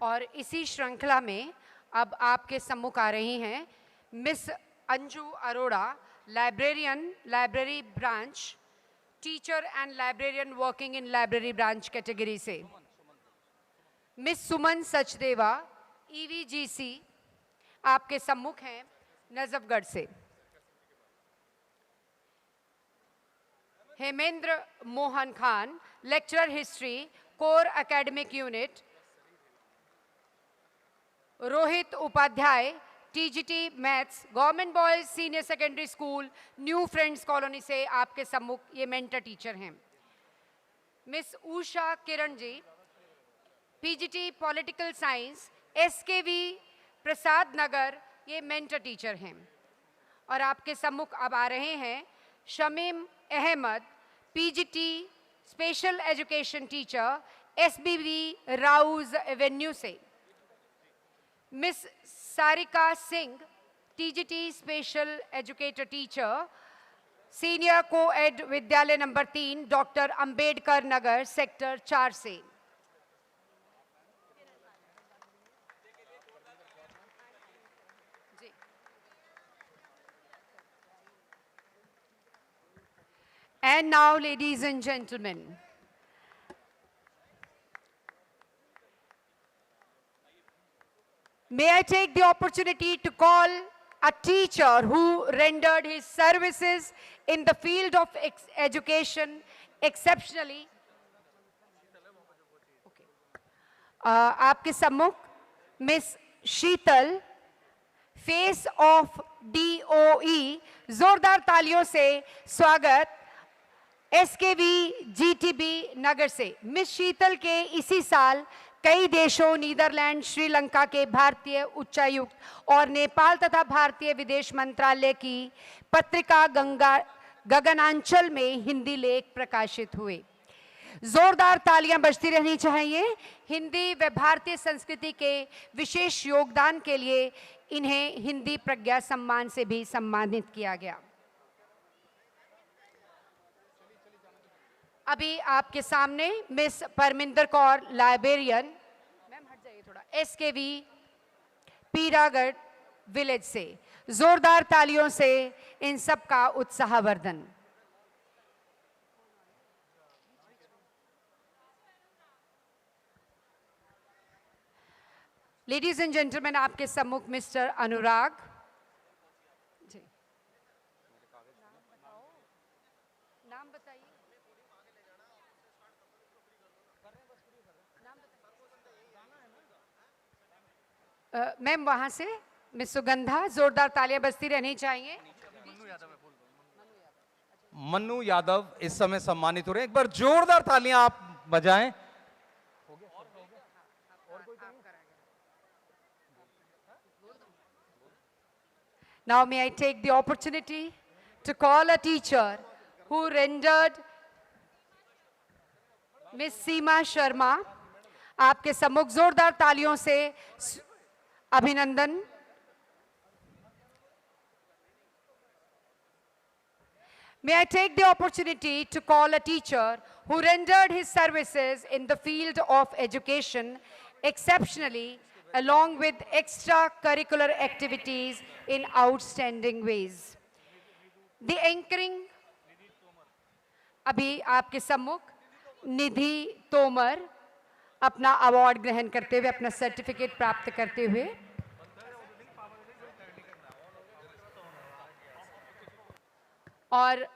और इसी श्रृंखला में अब आपके सम्मुख आ रही हैं miss Anju Arora, librarian, library branch teacher and librarian working in library branch category से। मिस सुमन सचदेवा ईवीजीसी आपके सम्मुख हैं नजफगढ़ से। Hemendra Mohan Khan lecturer history core academic unit. Rohit Upadhyay TGT maths government boys senior secondary school New Friends Colony से आपके सम्मुख ये मेंटर टीचर हैं। Miss Usha Kiran ji PGT political science SKV Prasad Nagar, ये मेंटर टीचर हैं। और आपके सम्मुख अब आ रहे हैं Shamim Ahmed PGT special education teacher SBB Rouse avenue से। Miss Sarika Singh TGT special educator teacher, senior coed Vidyalaya number 3, doctor Ambedkar Nagar, sector 4 से। And now, ladies and gentlemen, may I take the opportunity to call a teacher who rendered his services in the field of education exceptionally. Okay. आपके सम्मुख miss Sheetal, face of DOE, जोरदार तालियों से स्वागत। SKV GTB नगर से मिस शीतल के इसी साल कई देशों नीदरलैंड, श्रीलंका के भारतीय उच्चायुक्त और नेपाल तथा भारतीय विदेश मंत्रालय की पत्रिका गगनांचल में हिंदी लेख प्रकाशित हुए। जोरदार तालियां बजती रहनी चाहिए। हिंदी व भारतीय संस्कृति के विशेष योगदान के लिए इन्हें हिंदी प्रज्ञा सम्मान से भी सम्मानित किया गया। अभी आपके सामने miss Parminder Kaur, librarian, ma'am हट जाइए थोड़ा, SKV पीरागढ़ विलेज से। जोरदार तालियों से इन सब का उत्साहवर्धन। लेडीज एंड जेंटलमैन, आपके सम्मुख मिस्टर अनुराग जी। नाम बताइए। मैम वहां से मिस सुगंधा, जोरदार तालियां बजती रहनी चाहिए। मन्नू यादव इस समय सम्मानित हो रहे हैं। एक बार जोरदार तालियां आप बजाएं। Now may I take the opportunity to call a teacher who rendered Miss Seema Sharma, आपके सम्मुख जोरदार तालियों से अभिनंदन। May I take the opportunity to call a teacher who rendered his services in the field of education exceptionally, along with extracurricular activities in outstanding ways. The anchoring, अभी आपके सम्मुख निधि तोमर अपना अवार्ड ग्रहण करते हुए, अपना सर्टिफिकेट प्राप्त करते हुए। और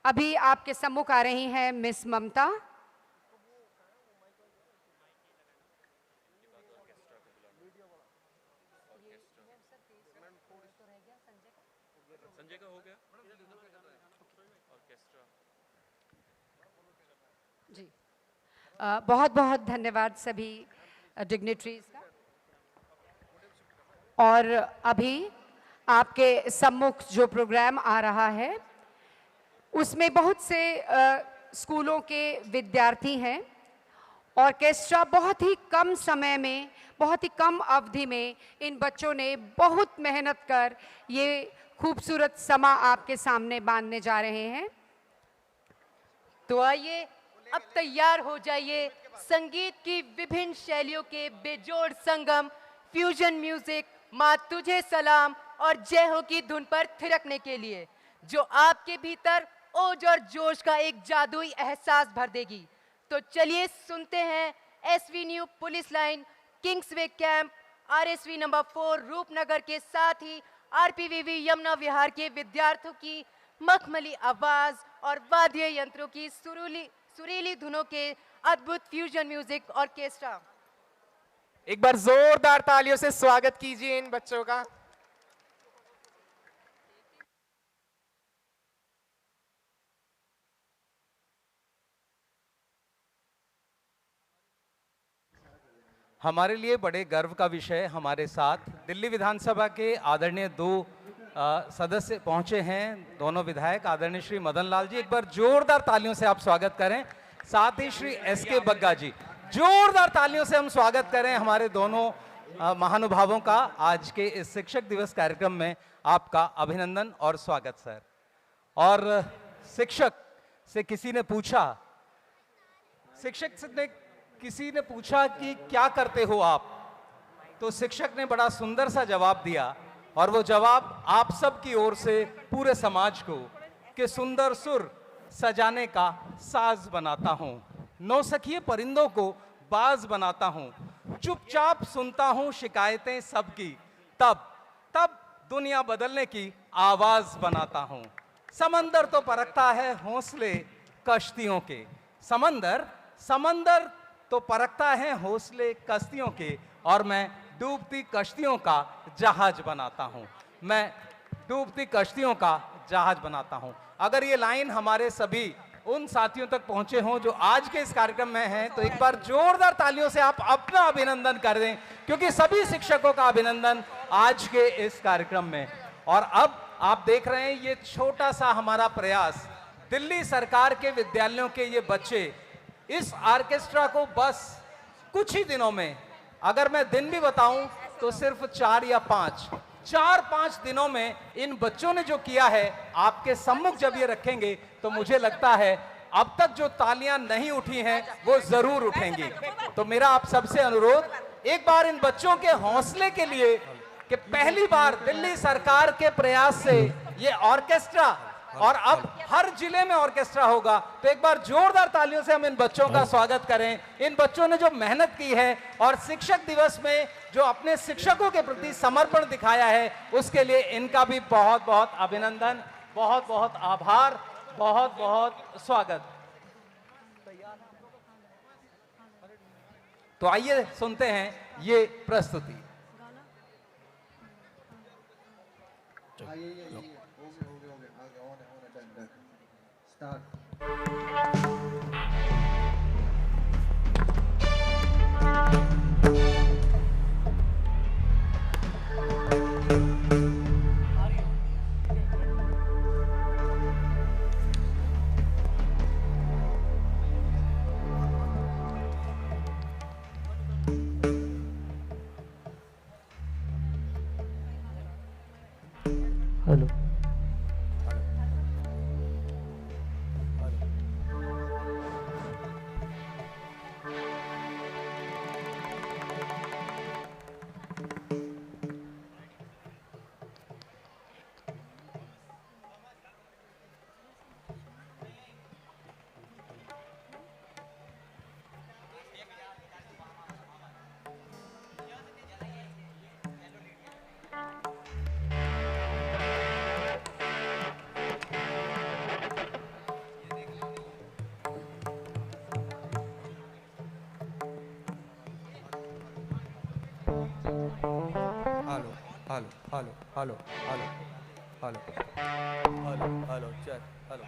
अभी आपके सम्मुख आ रही हैं मिस ममता। जी, बहुत बहुत धन्यवाद सभी डिग्नेटरीज का। और अभी आपके सम्मुख जो प्रोग्राम आ रहा है उसमें बहुत से स्कूलों के विद्यार्थी हैं। ऑर्केस्ट्रा बहुत ही कम समय में, बहुत ही कम अवधि में इन बच्चों ने बहुत मेहनत कर ये खूबसूरत समा आपके सामने बांधने जा रहे हैं। तो आइए अब तैयार हो जाइए संगीत की विभिन्न शैलियों के बेजोड़ संगम फ्यूजन म्यूजिक माँ तुझे सलाम और जय हो की धुन पर थिरकने के लिए, जो आपके भीतर ओज और जोश का एक जादुई एहसास भर देगी। तो चलिए सुनते हैं SV New Police Line Kingsway Camp RSV number 4 Roopnagar के साथ ही RPVV यमुना विहार के विद्यार्थियों की मखमली आवाज और वाद्य यंत्रों की सुरीली धुनों के अद्भुत फ्यूजन म्यूजिक ऑर्केस्ट्रा। एक बार जोरदार तालियों से स्वागत कीजिए इन बच्चों का। हमारे लिए बड़े गर्व का विषय, हमारे साथ दिल्ली विधानसभा के आदरणीय 2 सदस्य पहुंचे हैं, दोनों विधायक आदरणीय श्री मदन लाल जी। एक बार जोरदार तालियों से आप स्वागत करें। साथ ही श्री SK बग्गा जी, जोरदार तालियों से हम स्वागत करें हमारे दोनों महानुभावों का आज के इस शिक्षक दिवस कार्यक्रम में आपका अभिनंदन और स्वागत सर। और शिक्षक से किसी ने पूछा कि क्या करते हो आप, तो शिक्षक ने बड़ा सुंदर सा जवाब दिया, और वो जवाब आप सब की ओर से पूरे समाज को कि सुंदर सुर सजाने का साज बनाता हूँ, नौसखिए परिंदों को बाज बनाता हूँ, चुपचाप सुनता हूँ शिकायतें सबकी, तब दुनिया बदलने की आवाज बनाता हूँ। समंदर तो परखता है हौसले कश्तियों के, समंदर तो परखता है हौसले कश्तियों के, और मैं डूबती कश्तियों का जहाज बनाता हूं, मैं डूबती कश्तियों का जहाज बनाता हूं। अगर ये लाइन हमारे सभी उन साथियों तक पहुंचे हों जो आज के इस कार्यक्रम में हैं, तो एक बार जोरदार तालियों से आप अपना अभिनंदन कर दें, क्योंकि सभी शिक्षकों का अभिनंदन आज के इस कार्यक्रम में। और अब आप देख रहे हैं ये छोटा सा हमारा प्रयास, दिल्ली सरकार के विद्यालयों के ये बच्चे इस ऑर्केस्ट्रा को बस कुछ ही दिनों में, अगर मैं दिन भी बताऊं तो सिर्फ 4 या 5 दिनों में इन बच्चों ने जो किया है, आपके सम्मुख जब ये रखेंगे तो मुझे लगता है अब तक जो तालियां नहीं उठी हैं वो जरूर उठेंगी। तो मेरा आप सबसे अनुरोध, एक बार इन बच्चों के हौसले के लिए कि पहली बार दिल्ली सरकार के प्रयास से ये ऑर्केस्ट्रा, और अब हर जिले में ऑर्केस्ट्रा होगा, तो एक बार जोरदार तालियों से हम इन बच्चों का स्वागत करें। इन बच्चों ने जो मेहनत की है और शिक्षक दिवस में जो अपने शिक्षकों के प्रति समर्पण दिखाया है, उसके लिए इनका भी बहुत बहुत अभिनंदन, बहुत बहुत आभार, बहुत बहुत स्वागत। तो आइए सुनते हैं ये प्रस्तुति। हेलो, हेलो चल हेलो।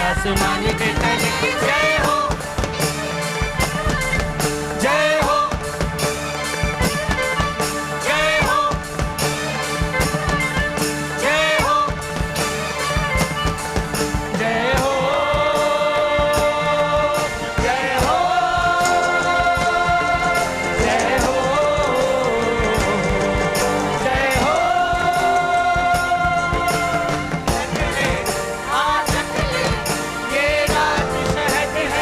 आसमानी के तले जय हो जय हो जय हो जय हो जय हो जय हो जय हो जय हो ये रात शहद है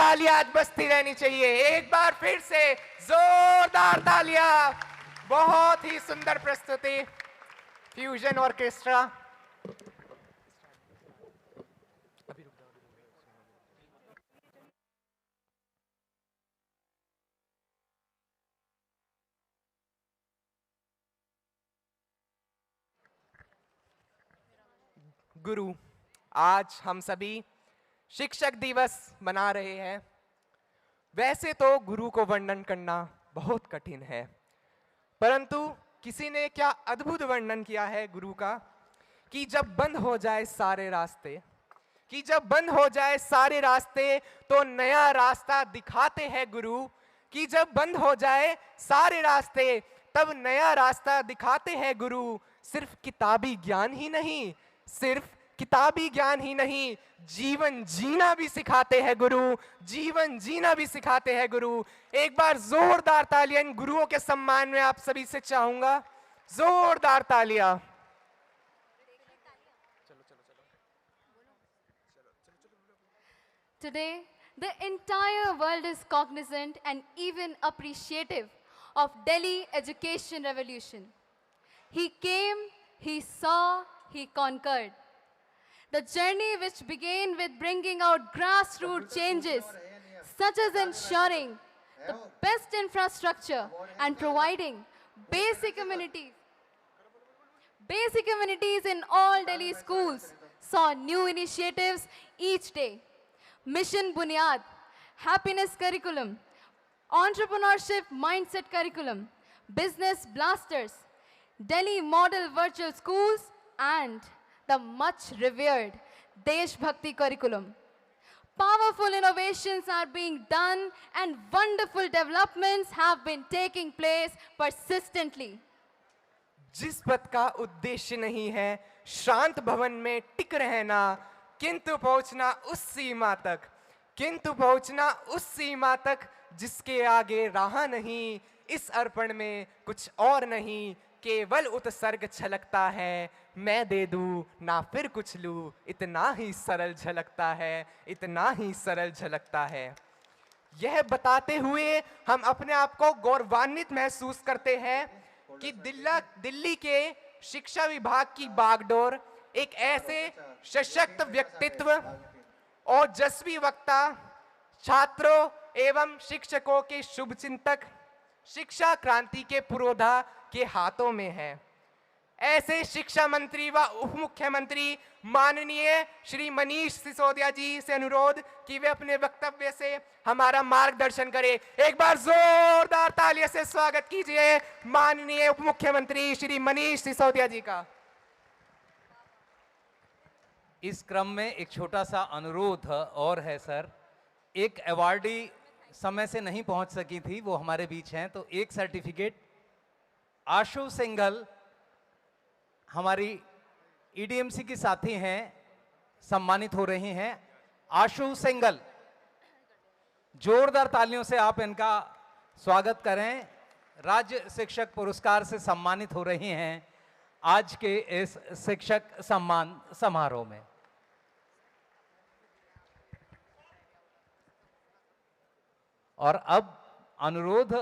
तालियां आज बजती रहनी चाहिए। एक बार फिर से जोरदार तालियां। बहुत ही सुंदर प्रस्तुति, फ्यूजन ऑर्केस्ट्रा। गुरु, आज हम सभी शिक्षक दिवस मना रहे हैं। वैसे तो गुरु को वर्णन करना बहुत कठिन है, परंतु किसी ने क्या अद्भुत वर्णन किया है गुरु का कि जब बंद हो जाए सारे रास्ते, तो नया रास्ता दिखाते हैं गुरु। कि जब बंद हो जाए सारे रास्ते तब नया रास्ता दिखाते हैं गुरु। सिर्फ किताबी ज्ञान ही नहीं, जीवन जीना भी सिखाते हैं गुरु। एक बार जोरदार तालियां इन गुरुओं के सम्मान में आप सभी से चाहूंगा। जोरदार तालियां। Today, the entire world is cognizant and even appreciative of Delhi education revolution. He came, he saw, he conquered. The journey which began with bringing out grassroots changes, such as ensuring the best infrastructure and providing basic amenities in all Delhi schools, saw new initiatives each day. Mission Bunyad, Happiness Curriculum, Entrepreneurship Mindset Curriculum, Business Blasters, Delhi Model Virtual Schools, and the much revered Desh Bhakti Curriculum. Powerful innovations are being done and wonderful developments have been taking place persistently. जिस पद का उद्देश्य नहीं है शांत भवन में टिक रहना, किंतु पहुंचना उस सीमा तक जिसके आगे राह नहीं। इस अर्पण में कुछ और नहीं, केवल उत्सर्ग छलकता है। मैं दे दूं ना फिर कुछ लूं, इतना ही सरल झलकता है। यह बताते हुए हम अपने आप को गौरवान्वित महसूस करते हैं कि दिल्ली के शिक्षा विभाग की बागडोर एक ऐसे सशक्त व्यक्तित्व और जस्वी वक्ता, छात्रों एवं शिक्षकों के शुभचिंतक, शिक्षा क्रांति के पुरोधा के हाथों में है। ऐसे शिक्षा मंत्री व उप मुख्यमंत्री माननीय श्री मनीष सिसोदिया जी से अनुरोध कि वे अपने वक्तव्य से हमारा मार्गदर्शन करें। एक बार जोरदार तालियों से स्वागत कीजिए माननीय उप मुख्यमंत्री श्री मनीष सिसोदिया जी का। इस क्रम में एक छोटा सा अनुरोध और है सर। एक अवार्डी समय से नहीं पहुंच सकी थी, वो हमारे बीच हैं, तो एक सर्टिफिकेट आशु सिंघल हमारी ईडीएमसी की साथी हैं, सम्मानित हो रही हैं। आशु सिंघल, जोरदार तालियों से आप इनका स्वागत करें। राज्य शिक्षक पुरस्कार से सम्मानित हो रही हैं आज के इस शिक्षक सम्मान समारोह में। और अब अनुरोध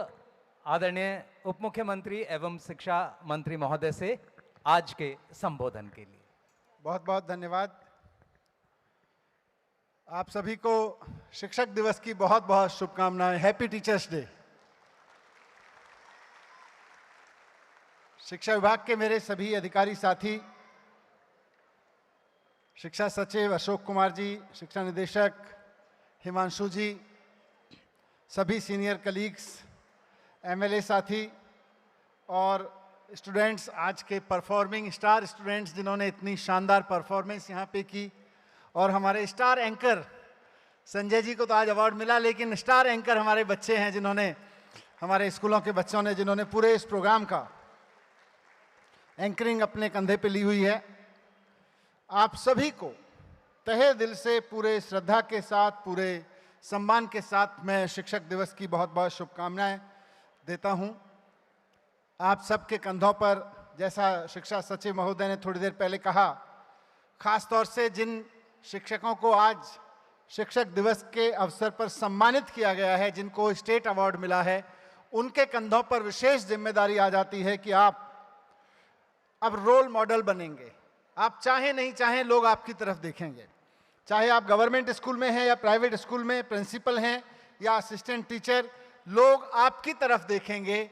आदरणीय उप मुख्यमंत्री एवं शिक्षा मंत्री महोदय से आज के संबोधन के लिए। बहुत बहुत धन्यवाद। आप सभी को शिक्षक दिवस की बहुत बहुत शुभकामनाएं। Happy teachers day. शिक्षा विभाग के मेरे सभी अधिकारी साथी, शिक्षा सचिव अशोक कुमार जी, शिक्षा निदेशक हिमांशु जी, सभी सीनियर कलीग्स, एमएलए साथी और स्टूडेंट्स, आज के परफॉर्मिंग स्टार स्टूडेंट्स जिन्होंने इतनी शानदार परफॉर्मेंस यहाँ पे की, और हमारे स्टार एंकर संजय जी को तो आज अवार्ड मिला, लेकिन स्टार एंकर हमारे बच्चे हैं जिन्होंने, हमारे स्कूलों के बच्चों ने जिन्होंने पूरे इस प्रोग्राम का एंकरिंग अपने कंधे पे ली हुई है। आप सभी को तहे दिल से, पूरे श्रद्धा के साथ, पूरे सम्मान के साथ मैं शिक्षक दिवस की बहुत बहुत शुभकामनाएं देता हूं। आप सबके कंधों पर, जैसा शिक्षा सचिव महोदय ने थोड़ी देर पहले कहा, खास तौर से जिन शिक्षकों को आज शिक्षक दिवस के अवसर पर सम्मानित किया गया है, जिनको स्टेट अवार्ड मिला है, उनके कंधों पर विशेष जिम्मेदारी आ जाती है कि आप अब रोल मॉडल बनेंगे। आप चाहें नहीं चाहें, लोग आपकी तरफ देखेंगे। चाहे आप गवर्नमेंट स्कूल में हैं या प्राइवेट स्कूल में प्रिंसिपल हैं या असिस्टेंट टीचर, लोग आपकी तरफ देखेंगे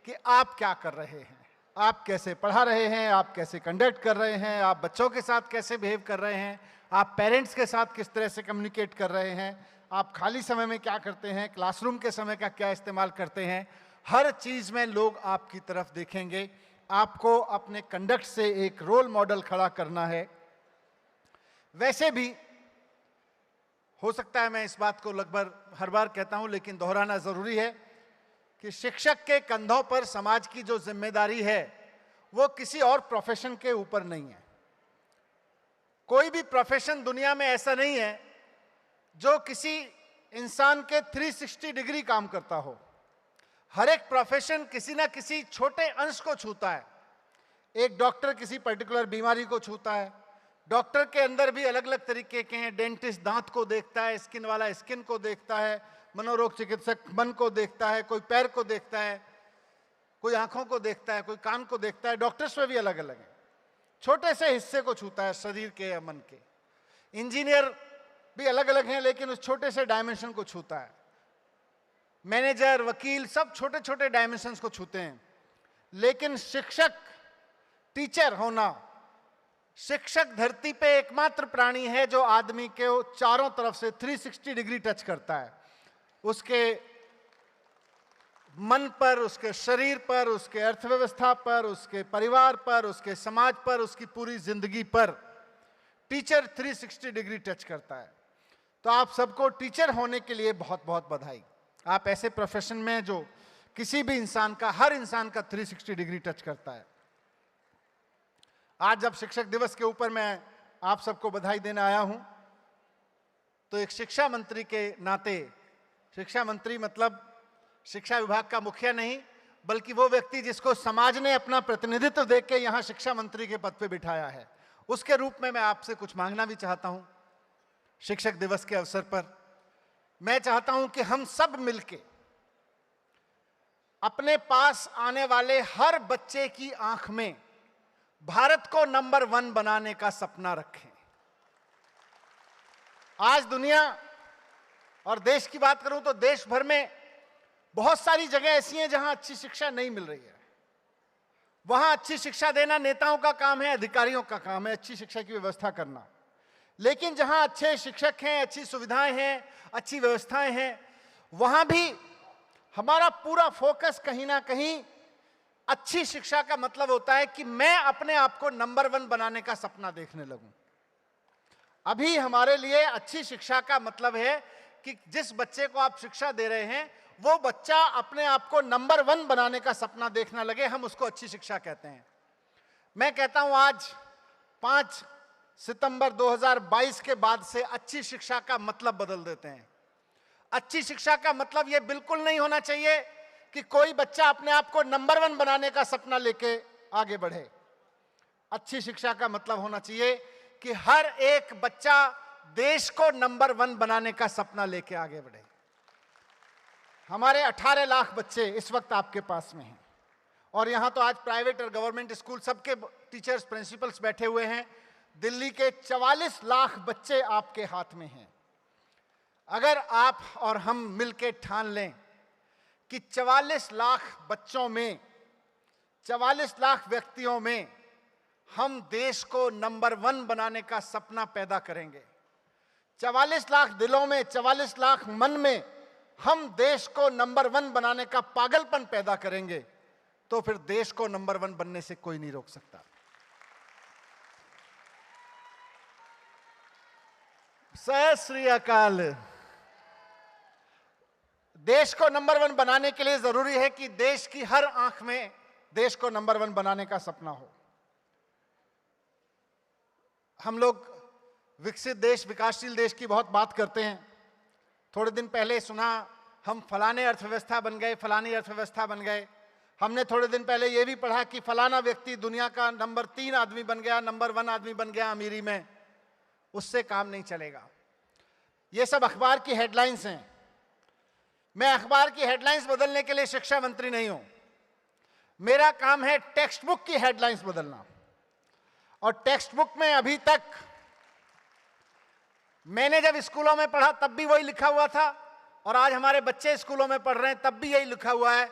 कि आप क्या कर रहे हैं, आप कैसे पढ़ा रहे हैं, आप कैसे कंडक्ट कर रहे हैं, आप बच्चों के साथ कैसे बिहेव कर रहे हैं, आप पेरेंट्स के साथ किस तरह से कम्युनिकेट कर रहे हैं, आप खाली समय में क्या करते हैं, क्लासरूम के समय का क्या इस्तेमाल करते हैं। हर चीज़ में लोग आपकी तरफ देखेंगे। आपको अपने कंडक्ट से एक रोल मॉडल खड़ा करना है। वैसे भी हो सकता है मैं इस बात को लगभग हर बार कहता हूं, लेकिन दोहराना ज़रूरी है कि शिक्षक के कंधों पर समाज की जो जिम्मेदारी है वो किसी और प्रोफेशन के ऊपर नहीं है। कोई भी प्रोफेशन दुनिया में ऐसा नहीं है जो किसी इंसान के 360 डिग्री काम करता हो। हर एक प्रोफेशन किसी ना किसी छोटे अंश को छूता है। एक डॉक्टर किसी पर्टिकुलर बीमारी को छूता है। डॉक्टर के अंदर भी अलग अलग तरीके के हैं। डेंटिस्ट दांत को देखता है, स्किन वाला स्किन को देखता है, मनोरोग चिकित्सक मन को देखता है, कोई पैर को देखता है, कोई आंखों को देखता है, कोई कान को देखता है। डॉक्टर्स में भी अलग अलग है, छोटे से हिस्से को छूता है शरीर के या मन के। इंजीनियर भी अलग अलग हैं, लेकिन उस छोटे से डायमेंशन को छूता है। मैनेजर, वकील, सब छोटे छोटे डायमेंशंस को छूते हैं। लेकिन शिक्षक, टीचर होना, शिक्षक धरती पे एकमात्र प्राणी है जो आदमी के चारों तरफ से 360 डिग्री टच करता है। उसके मन पर, उसके शरीर पर, उसके अर्थव्यवस्था पर, उसके परिवार पर, उसके समाज पर, उसकी पूरी जिंदगी पर टीचर 360 डिग्री टच करता है। तो आप सबको टीचर होने के लिए बहुत बहुत बधाई। आप ऐसे प्रोफेशन में जो किसी भी इंसान का, हर इंसान का 360 डिग्री टच करता है। आज जब शिक्षक दिवस के ऊपर मैं आप सबको बधाई देने आया हूं, तो एक शिक्षा मंत्री के नाते, शिक्षा मंत्री मतलब शिक्षा विभाग का मुखिया नहीं, बल्कि वो व्यक्ति जिसको समाज ने अपना प्रतिनिधित्व देके यहां शिक्षा मंत्री के पद पे बिठाया है, उसके रूप में मैं आपसे कुछ मांगना भी चाहता हूं। शिक्षक दिवस के अवसर पर मैं चाहता हूं कि हम सब मिलके अपने पास आने वाले हर बच्चे की आंख में भारत को नंबर 1 बनाने का सपना रखें। आज दुनिया और देश की बात करूं तो देश भर में बहुत सारी जगह ऐसी हैं जहां अच्छी शिक्षा नहीं मिल रही है। वहां अच्छी शिक्षा देना नेताओं का काम है, अधिकारियों का काम है अच्छी शिक्षा की व्यवस्था करना। लेकिन जहां अच्छे शिक्षक हैं, अच्छी सुविधाएं हैं, अच्छी व्यवस्थाएं हैं, वहां भी हमारा पूरा फोकस कहीं ना कहीं अच्छी शिक्षा का मतलब होता है कि मैं अपने आप को नंबर 1 बनाने का सपना देखने लगूं। अभी हमारे लिए अच्छी शिक्षा का मतलब है कि जिस बच्चे को आप शिक्षा दे रहे हैं वो बच्चा अपने आप को नंबर 1 बनाने का सपना देखने लगे, हम उसको अच्छी शिक्षा कहते हैं। मैं कहता हूं आज 5 सितंबर 2022 के बाद से अच्छी शिक्षा का मतलब बदल देते हैं। अच्छी शिक्षा का मतलब यह बिल्कुल नहीं होना चाहिए कि कोई बच्चा अपने आप को नंबर 1 बनाने का सपना लेके आगे बढ़े। अच्छी शिक्षा का मतलब होना चाहिए कि हर एक बच्चा देश को नंबर 1 बनाने का सपना लेके आगे बढ़े। हमारे 18 लाख बच्चे इस वक्त आपके पास में हैं, और यहां तो आज प्राइवेट और गवर्नमेंट स्कूल सबके टीचर्स, प्रिंसिपल्स बैठे हुए हैं। दिल्ली के 44 लाख बच्चे आपके हाथ में हैं। अगर आप और हम मिलके ठान लें कि 44 लाख बच्चों में, 44 लाख व्यक्तियों में हम देश को नंबर 1 बनाने का सपना पैदा करेंगे, 44 लाख दिलों में, 44 लाख मन में हम देश को नंबर 1 बनाने का पागलपन पैदा करेंगे, तो फिर देश को नंबर 1 बनने से कोई नहीं रोक सकता। सत श्री अकाल। देश को नंबर 1 बनाने के लिए जरूरी है कि देश की हर आंख में देश को नंबर 1 बनाने का सपना हो। हम लोग विकसित देश, विकासशील देश की बहुत बात करते हैं। थोड़े दिन पहले सुना हम फलाने अर्थव्यवस्था बन गए, फलानी अर्थव्यवस्था बन गए। हमने थोड़े दिन पहले यह भी पढ़ा कि फलाना व्यक्ति दुनिया का नंबर 3 आदमी बन गया, नंबर 1 आदमी बन गया अमीरी में। उससे काम नहीं चलेगा। ये सब अखबार की हेडलाइंस हैं। मैं अखबार की हेडलाइंस बदलने के लिए शिक्षा मंत्री नहीं हूं। मेरा काम है टेक्स्ट बुक की हेडलाइंस बदलना। और टेक्स्ट बुक में अभी तक मैंने जब स्कूलों में पढ़ा तब भी वही लिखा हुआ था, और आज हमारे बच्चे स्कूलों में पढ़ रहे हैं तब भी यही लिखा हुआ है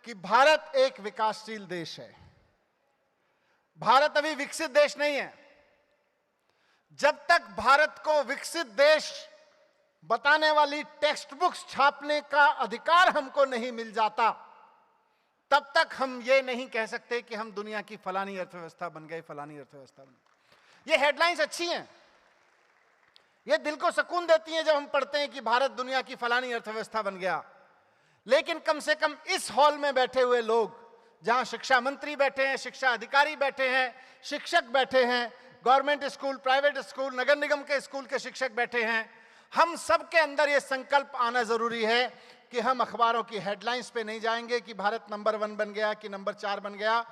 कि भारत एक विकासशील देश है। भारत अभी विकसित देश नहीं है। जब तक भारत को विकसित देश बताने वाली टेक्स्ट बुक्स छापने का अधिकार हमको नहीं मिल जाता, तब तक हम ये नहीं कह सकते कि हम दुनिया की फलानी अर्थव्यवस्था बन गए, फलानी अर्थव्यवस्था बन गई। ये हेडलाइंस अच्छी हैं, ये दिल को सुकून देती हैं जब हम पढ़ते हैं कि भारत दुनिया की फलानी अर्थव्यवस्था बन गया। लेकिन कम से कम इस हॉल में बैठे हुए लोग, जहां शिक्षा मंत्री बैठे हैं, शिक्षा अधिकारी बैठे हैं, शिक्षक बैठे हैं, गवर्नमेंट स्कूल, प्राइवेट स्कूल, नगर निगम के स्कूल के शिक्षक बैठे हैं, हम सब के अंदर यह संकल्प आना जरूरी है कि हम अखबारों की हेडलाइंस पे नहीं जाएंगे कि भारत नंबर 1 बन गया कि नंबर 4 बन गया।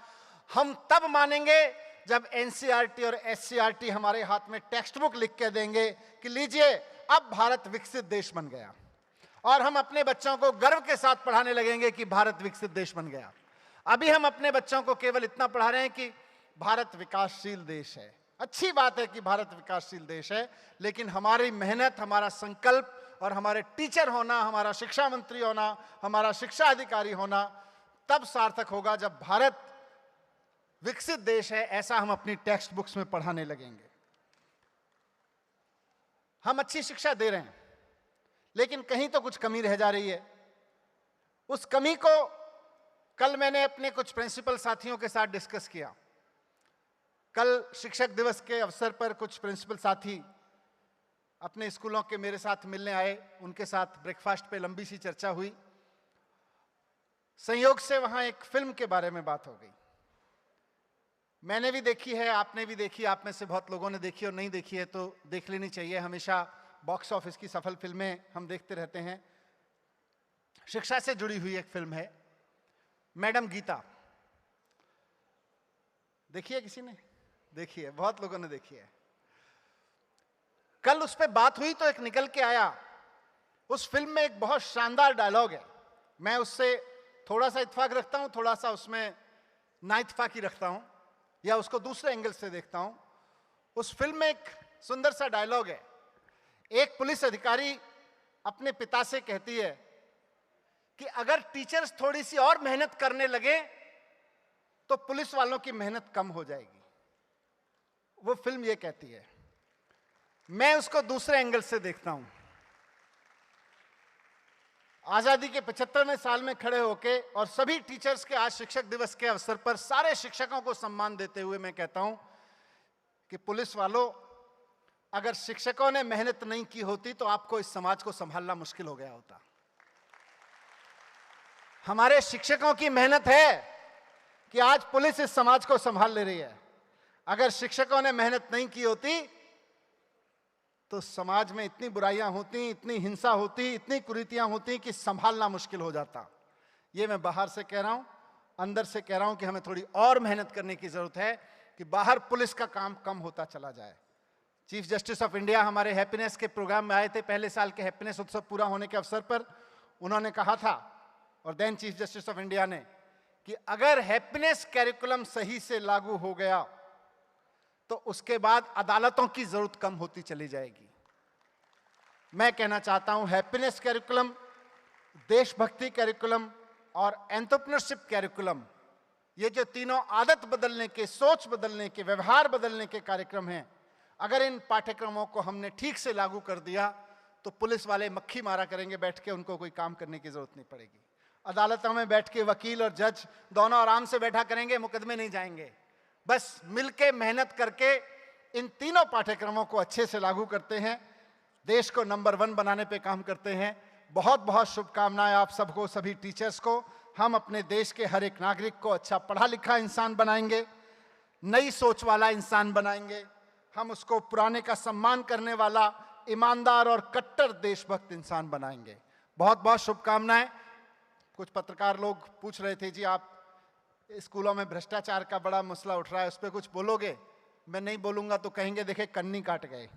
हम तब मानेंगे जब एनसीईआरटी और एससीईआरटी हमारे हाथ में टेक्स्ट बुक लिख के देंगे कि लीजिए अब भारत विकसित देश बन गया, और हम अपने बच्चों को गर्व के साथ पढ़ाने लगेंगे कि भारत विकसित देश बन गया। अभी हम अपने बच्चों को केवल इतना पढ़ा रहे हैं कि भारत विकासशील देश है। अच्छी बात है कि भारत विकासशील देश है, लेकिन हमारी मेहनत, हमारा संकल्प और हमारे टीचर होना, हमारा शिक्षा मंत्री होना, हमारा शिक्षा अधिकारी होना तब सार्थक होगा जब भारत विकसित देश है ऐसा हम अपनी टेक्स्ट बुक्स में पढ़ाने लगेंगे। हम अच्छी शिक्षा दे रहे हैं, लेकिन कहीं तो कुछ कमी रह जा रही है। उस कमी को कल मैंने अपने कुछ प्रिंसिपल साथियों के साथ डिस्कस किया। कल शिक्षक दिवस के अवसर पर कुछ प्रिंसिपल साथी अपने स्कूलों के मेरे साथ मिलने आए, उनके साथ ब्रेकफास्ट पे लंबी सी चर्चा हुई। संयोग से वहां एक फिल्म के बारे में बात हो गई। मैंने भी देखी है, आपने भी देखी, आप में से बहुत लोगों ने देखी और नहीं देखी है तो देख लेनी चाहिए। हमेशा बॉक्स ऑफिस की सफल फिल्में हम देखते रहते हैं। शिक्षा से जुड़ी हुई एक फिल्म है मैडम गीता। देखी है किसी ने? देखी है, बहुत लोगों ने देखी है। कल उस पर बात हुई तो एक निकल के आया। उस फिल्म में एक बहुत शानदार डायलॉग है। मैं उससे थोड़ा सा इत्फाक रखता हूं, थोड़ा सा उसमें ना इत्फाकी रखता हूं, या उसको दूसरे एंगल से देखता हूं। उस फिल्म में एक सुंदर सा डायलॉग है। एक पुलिस अधिकारी अपने पिता से कहती है कि अगर टीचर्स थोड़ी सी और मेहनत करने लगे तो पुलिस वालों की मेहनत कम हो जाएगी। वो फिल्म ये कहती है। मैं उसको दूसरे एंगल से देखता हूं। आजादी के 75वें साल में खड़े होके और सभी टीचर्स के आज शिक्षक दिवस के अवसर पर सारे शिक्षकों को सम्मान देते हुए मैं कहता हूं कि पुलिस वालों, अगर शिक्षकों ने मेहनत नहीं की होती तो आपको इस समाज को संभालना मुश्किल हो गया होता। हमारे शिक्षकों की मेहनत है कि आज पुलिस इस समाज को संभाल ले रही है। अगर शिक्षकों ने मेहनत नहीं की होती तो समाज में इतनी बुराइयां होती, इतनी हिंसा होती, इतनी कुरीतियां होती कि संभालना मुश्किल हो जाता। ये मैं बाहर से कह रहा हूं, अंदर से कह रहा हूं कि हमें थोड़ी और मेहनत करने की जरूरत है कि बाहर पुलिस का काम कम होता चला जाए। चीफ जस्टिस ऑफ इंडिया हमारे हैप्पीनेस के प्रोग्राम में आए थे, पहले साल के हैप्पीनेस उत्सव पूरा होने के अवसर पर। उन्होंने कहा था, और then Chief Justice of India ने, कि अगर हैप्पीनेस कैरिकुलम सही से लागू हो गया तो उसके बाद अदालतों की जरूरत कम होती चली जाएगी। मैं कहना चाहता हूं हैप्पीनेस कैरिकुलम, देशभक्ति कैरिकुलम और एंटरप्रेन्योरशिप कैरिकुलम, ये जो तीनों आदत बदलने के, सोच बदलने के, व्यवहार बदलने के कार्यक्रम हैं, अगर इन पाठ्यक्रमों को हमने ठीक से लागू कर दिया तो पुलिस वाले मक्खी मारा करेंगे बैठ के, उनको कोई काम करने की जरूरत नहीं पड़ेगी। अदालतों में बैठ के वकील और जज दोनों आराम से बैठा करेंगे, मुकदमे नहीं जाएंगे। बस मिलके मेहनत करके इन तीनों पाठ्यक्रमों को अच्छे से लागू करते हैं, देश को नंबर 1 बनाने पे काम करते हैं। बहुत बहुत शुभकामनाएं आप सबको, सभी टीचर्स को। हम अपने देश के हर एक नागरिक को अच्छा पढ़ा लिखा इंसान बनाएंगे, नई सोच वाला इंसान बनाएंगे। हम उसको पुराने का सम्मान करने वाला, ईमानदार और कट्टर देशभक्त इंसान बनाएंगे। बहुत बहुत शुभकामनाएं। कुछ पत्रकार लोग पूछ रहे थे, जी आप स्कूलों में भ्रष्टाचार का बड़ा मसला उठ रहा है, उस पर कुछ बोलोगे? मैं नहीं बोलूंगा तो कहेंगे देखे कन्नी काट गए।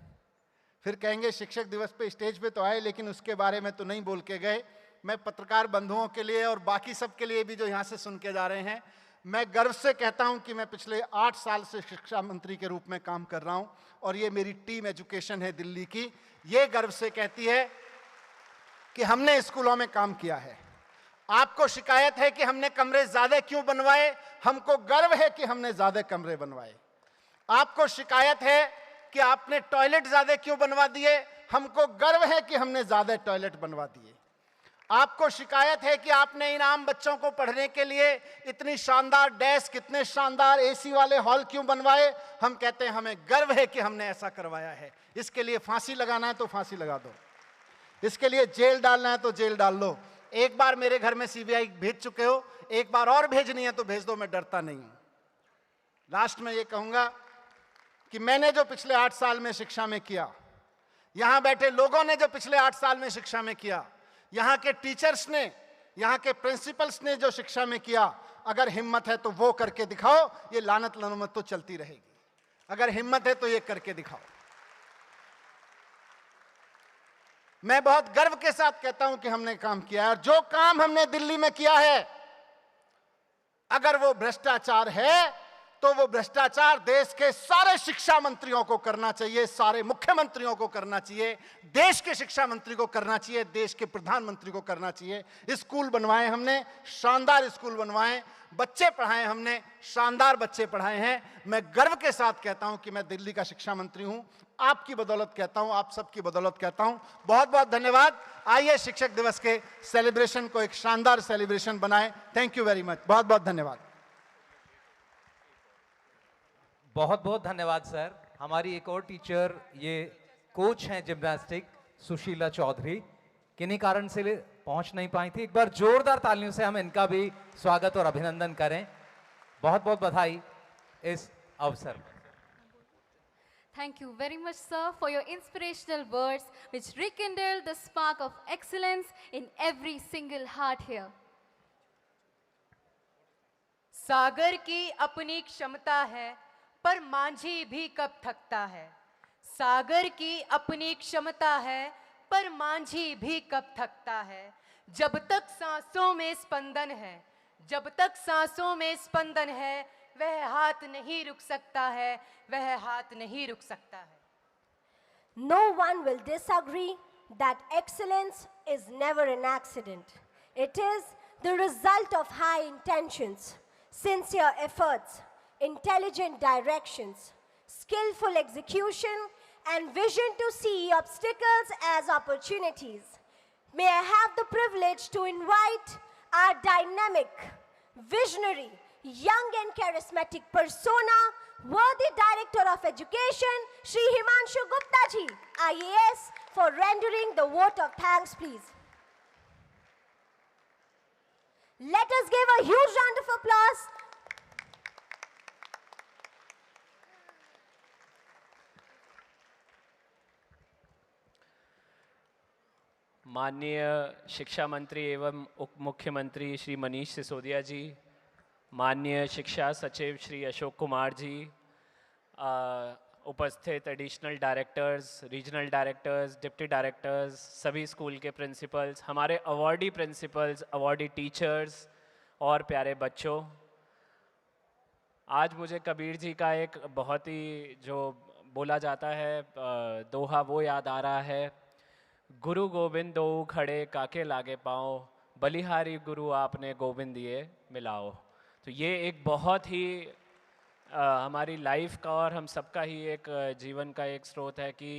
फिर कहेंगे शिक्षक दिवस पे स्टेज पे तो आए लेकिन उसके बारे में तो नहीं बोल के गए। मैं पत्रकार बंधुओं के लिए और बाकी सब के लिए भी जो यहाँ से सुन के जा रहे हैं, मैं गर्व से कहता हूँ कि मैं पिछले 8 साल से शिक्षा मंत्री के रूप में काम कर रहा हूँ और ये मेरी टीम एजुकेशन है दिल्ली की, ये गर्व से कहती है कि हमने स्कूलों में काम किया है। आपको शिकायत है कि हमने कमरे ज्यादा क्यों बनवाए, हमको गर्व है कि हमने ज्यादा कमरे बनवाए। आपको शिकायत है कि आपने टॉयलेट ज्यादा क्यों बनवा दिए, हमको गर्व है कि हमने ज्यादा टॉयलेट बनवा दिए। आपको शिकायत है कि आपने इनाम बच्चों को पढ़ने के लिए इतनी शानदार डेस्क, इतने शानदार एसी वाले हॉल क्यों बनवाए, हम कहते हैं हमें गर्व है कि हमने ऐसा करवाया है। इसके लिए फांसी लगाना है तो फांसी लगा दो, इसके लिए जेल डालना है तो जेल डाल लो। एक बार मेरे घर में सीबीआई भेज चुके हो, एक बार और भेजनी है तो भेज दो, मैं डरता नहीं हूं। लास्ट में ये कहूंगा कि मैंने जो पिछले 8 साल में शिक्षा में किया, यहां बैठे लोगों ने जो पिछले 8 साल में शिक्षा में किया, यहां के टीचर्स ने, यहां के प्रिंसिपल्स ने जो शिक्षा में किया, अगर हिम्मत है तो वो करके दिखाओ। ये लानत लनमत तो चलती रहेगी, अगर हिम्मत है तो ये करके दिखाओ। मैं बहुत गर्व के साथ कहता हूं कि हमने काम किया है, और जो काम हमने दिल्ली में किया है, अगर वो भ्रष्टाचार है तो वो भ्रष्टाचार देश के सारे शिक्षा मंत्रियों को करना चाहिए, सारे मुख्यमंत्रियों को करना चाहिए, देश के शिक्षा मंत्री को करना चाहिए, देश के प्रधानमंत्री को करना चाहिए। स्कूल बनवाए हमने, शानदार स्कूल बनवाए, बच्चे पढ़ाए हमने, शानदार बच्चे पढ़ाए हैं। मैं गर्व के साथ कहता हूं कि मैं दिल्ली का शिक्षा मंत्री हूं, आपकी बदौलत कहता हूं, आप सबकी बदौलत कहता हूं। बहुत बहुत धन्यवाद। आइए शिक्षक दिवस के सेलिब्रेशन को एक शानदार सेलिब्रेशन बनाएं। थैंक यू वेरी मच, बहुत बहुत धन्यवाद। बहुत बहुत धन्यवाद सर। हमारी एक और टीचर, ये कोच हैं जिम्नास्टिक, सुशीला चौधरी, किन्हीं कारण से पहुंच नहीं पाई थी। एक बार जोरदार तालियों से हम इनका भी स्वागत और अभिनंदन करें। बहुत बहुत बधाई इस अवसर पर। Thank you very much, sir, for your inspirational words, which rekindle the spark of excellence in every single heart here. सागर की अपनी क्षमता है, पर मांझी भी कब थकता है। सागर की अपनी क्षमता है, पर मांझी भी कब थकता है। जब तक सांसों में स्पंदन है, जब तक सांसों में स्पंदन है, वह हाथ नहीं रुक सकता है, वह हाथ नहीं रुक सकता है। No one will disagree that excellence is never an accident. It is the result of high intentions, sincere efforts, intelligent directions, skillful execution, and vision to see obstacles as opportunities. May I have the privilege to invite our dynamic, visionary, young and charismatic persona, worthy Director of Education, Shri Himanshu Gupta ji, IAS, for rendering the vote of thanks, please. Let us give a huge round of applause. माननीय शिक्षा मंत्री एवं उप मुख्यमंत्री श्री मनीष सिसोदिया जी, माननीय शिक्षा सचिव श्री अशोक कुमार जी, उपस्थित additional directors, regional directors, deputy directors, सभी स्कूल के प्रिंसिपल्स, हमारे अवॉर्डी प्रिंसिपल्स, अवॉर्डी टीचर्स और प्यारे बच्चों, आज मुझे कबीर जी का एक बहुत ही जो बोला जाता है दोहा वो याद आ रहा है। गुरु गोविंद दो खड़े काके लागे पाओ, बलिहारी गुरु आपने गोविंद दिए मिलाओ। तो ये एक बहुत ही हमारी लाइफ का और हम सबका ही एक जीवन का एक स्रोत है कि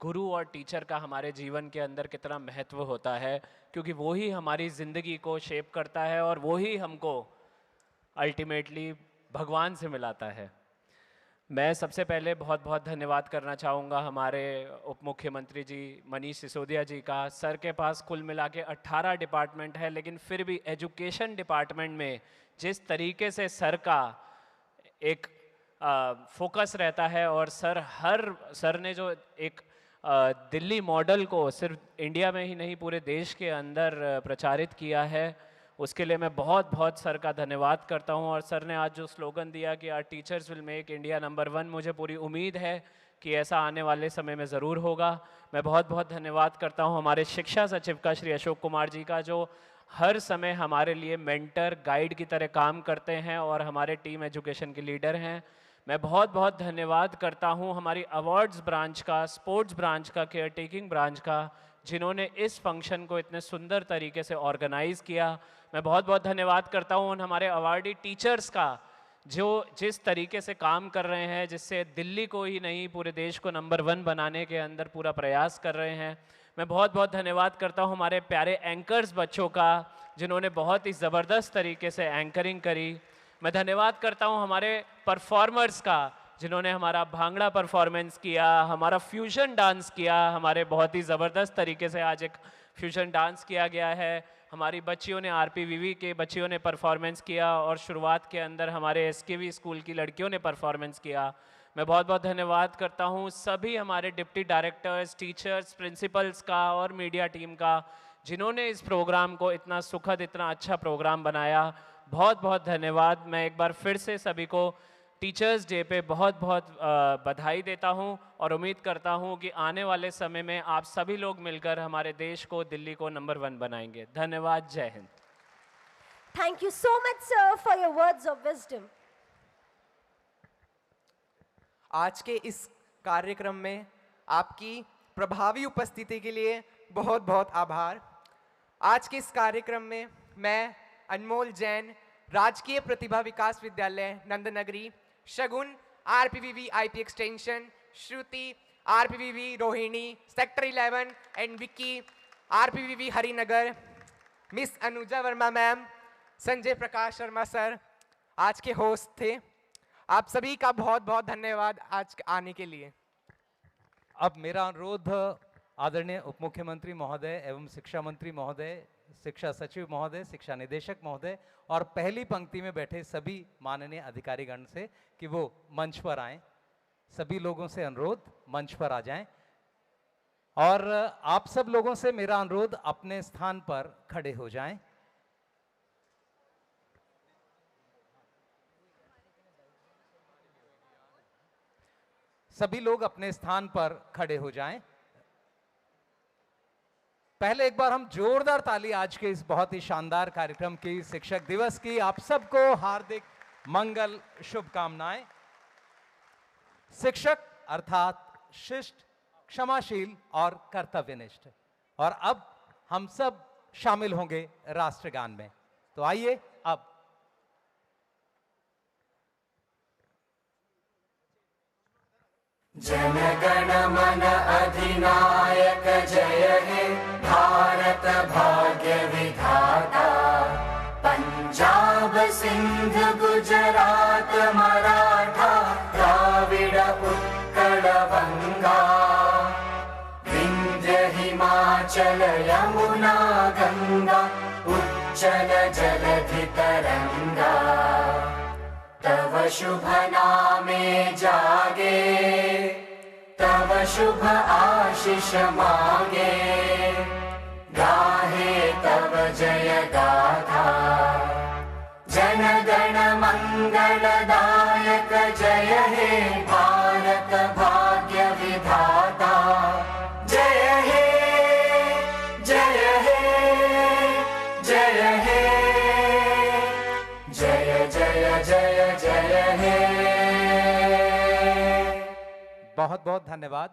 गुरु और टीचर का हमारे जीवन के अंदर कितना महत्व होता है, क्योंकि वो ही हमारी ज़िंदगी को शेप करता है और वो ही हमको अल्टीमेटली भगवान से मिलाता है। मैं सबसे पहले बहुत बहुत धन्यवाद करना चाहूँगा हमारे उप मुख्यमंत्री जी मनीष सिसोदिया जी का। सर के पास कुल मिला के 18 डिपार्टमेंट है, लेकिन फिर भी एजुकेशन डिपार्टमेंट में जिस तरीके से सर का एक फोकस रहता है और सर ने जो एक दिल्ली मॉडल को सिर्फ इंडिया में ही नहीं पूरे देश के अंदर प्रचारित किया है, उसके लिए मैं बहुत बहुत सर का धन्यवाद करता हूं। और सर ने आज जो स्लोगन दिया कि our teachers will make India number 1, मुझे पूरी उम्मीद है कि ऐसा आने वाले समय में ज़रूर होगा। मैं बहुत बहुत धन्यवाद करता हूँ हमारे शिक्षा सचिव का, श्री अशोक कुमार जी का, जो हर समय हमारे लिए मेंटर गाइड की तरह काम करते हैं और हमारे टीम एजुकेशन के लीडर हैं। मैं बहुत बहुत धन्यवाद करता हूँ हमारी अवार्ड्स ब्रांच का, स्पोर्ट्स ब्रांच का, केयर टेकिंग ब्रांच का, जिन्होंने इस फंक्शन को इतने सुंदर तरीके से ऑर्गेनाइज़ किया। मैं बहुत बहुत धन्यवाद करता हूँ उन हमारे अवार्डी टीचर्स का, जो जिस तरीके से काम कर रहे हैं, जिससे दिल्ली को ही नहीं पूरे देश को नंबर 1 बनाने के अंदर पूरा प्रयास कर रहे हैं। मैं बहुत बहुत धन्यवाद करता हूँ हमारे प्यारे एंकर्स बच्चों का, जिन्होंने बहुत ही ज़बरदस्त तरीके से एंकरिंग करी। मैं धन्यवाद करता हूँ हमारे परफॉर्मर्स का, जिन्होंने हमारा भांगड़ा परफॉर्मेंस किया, हमारा फ्यूजन डांस किया। हमारे बहुत ही ज़बरदस्त तरीके से आज एक फ्यूजन डांस किया गया है। हमारी बच्चियों ने, RPVV के बच्चियों ने परफॉर्मेंस किया और शुरुआत के अंदर हमारे SKV स्कूल की लड़कियों ने परफॉर्मेंस किया। मैं बहुत बहुत धन्यवाद करता हूँ सभी हमारे डिप्टी डायरेक्टर्स, टीचर्स, प्रिंसिपल्स का और मीडिया टीम का, जिन्होंने इस प्रोग्राम को इतना सुखद, इतना अच्छा प्रोग्राम बनाया। बहुत बहुत धन्यवाद। मैं एक बार फिर से सभी को टीचर्स डे पे बहुत बहुत बधाई देता हूं और उम्मीद करता हूं कि आने वाले समय में आप सभी लोग मिलकर हमारे देश को, दिल्ली को नंबर 1 बनाएंगे। धन्यवाद। जय Hind. Thank you so much, sir, for your words of wisdom. आज के इस कार्यक्रम में आपकी प्रभावी उपस्थिति के लिए बहुत बहुत आभार। आज के इस कार्यक्रम में मैं अनमोल जैन, राजकीय प्रतिभा विकास विद्यालय नंदनगरी, शगुन RPVV IP extension, Shruti RPVV Rohini sector 11 and Vicky RPVV Harinagar, miss Anuja Verma ma'am, Sanjay Prakash Sharma sir आज के होस्ट थे। आप सभी का बहुत बहुत धन्यवाद आज आने के लिए। अब मेरा अनुरोध आदरणीय उप मुख्यमंत्री महोदय एवं शिक्षा मंत्री महोदय, शिक्षा सचिव महोदय, शिक्षा निदेशक महोदय और पहली पंक्ति में बैठे सभी माननीय अधिकारीगण से कि वो मंच पर आएं। सभी लोगों से अनुरोध मंच पर आ जाएं और आप सब लोगों से मेरा अनुरोध अपने स्थान पर खड़े हो जाएं। सभी लोग अपने स्थान पर खड़े हो जाएं। पहले एक बार हम जोरदार ताली आज के इस बहुत ही शानदार कार्यक्रम की, शिक्षक दिवस की, आप सबको हार्दिक मंगल शुभकामनाएं। शिक्षक अर्थात शिष्ट, क्षमाशील और कर्तव्यनिष्ठ। और अब हम सब शामिल होंगे राष्ट्रगान में। तो आइए अब जनगण मन अधिनायक जय हे भारत भाग्य विधाता। पंजाब सिंध गुजरात मराठा द्राविड़ उत्कल बंगा। विंध्य हिमाचल यमुना गंगा उच्चल जलधि तरंगा। तव शुभ नामे जागे, तव शुभ आशीष मांगे। गाहे तव जय गाथा, जन गण मंगलदायक जय हे भारत भाग्य विधाता। जय हे जय हे जय हे जय जय जय जय हे। बहुत बहुत धन्यवाद।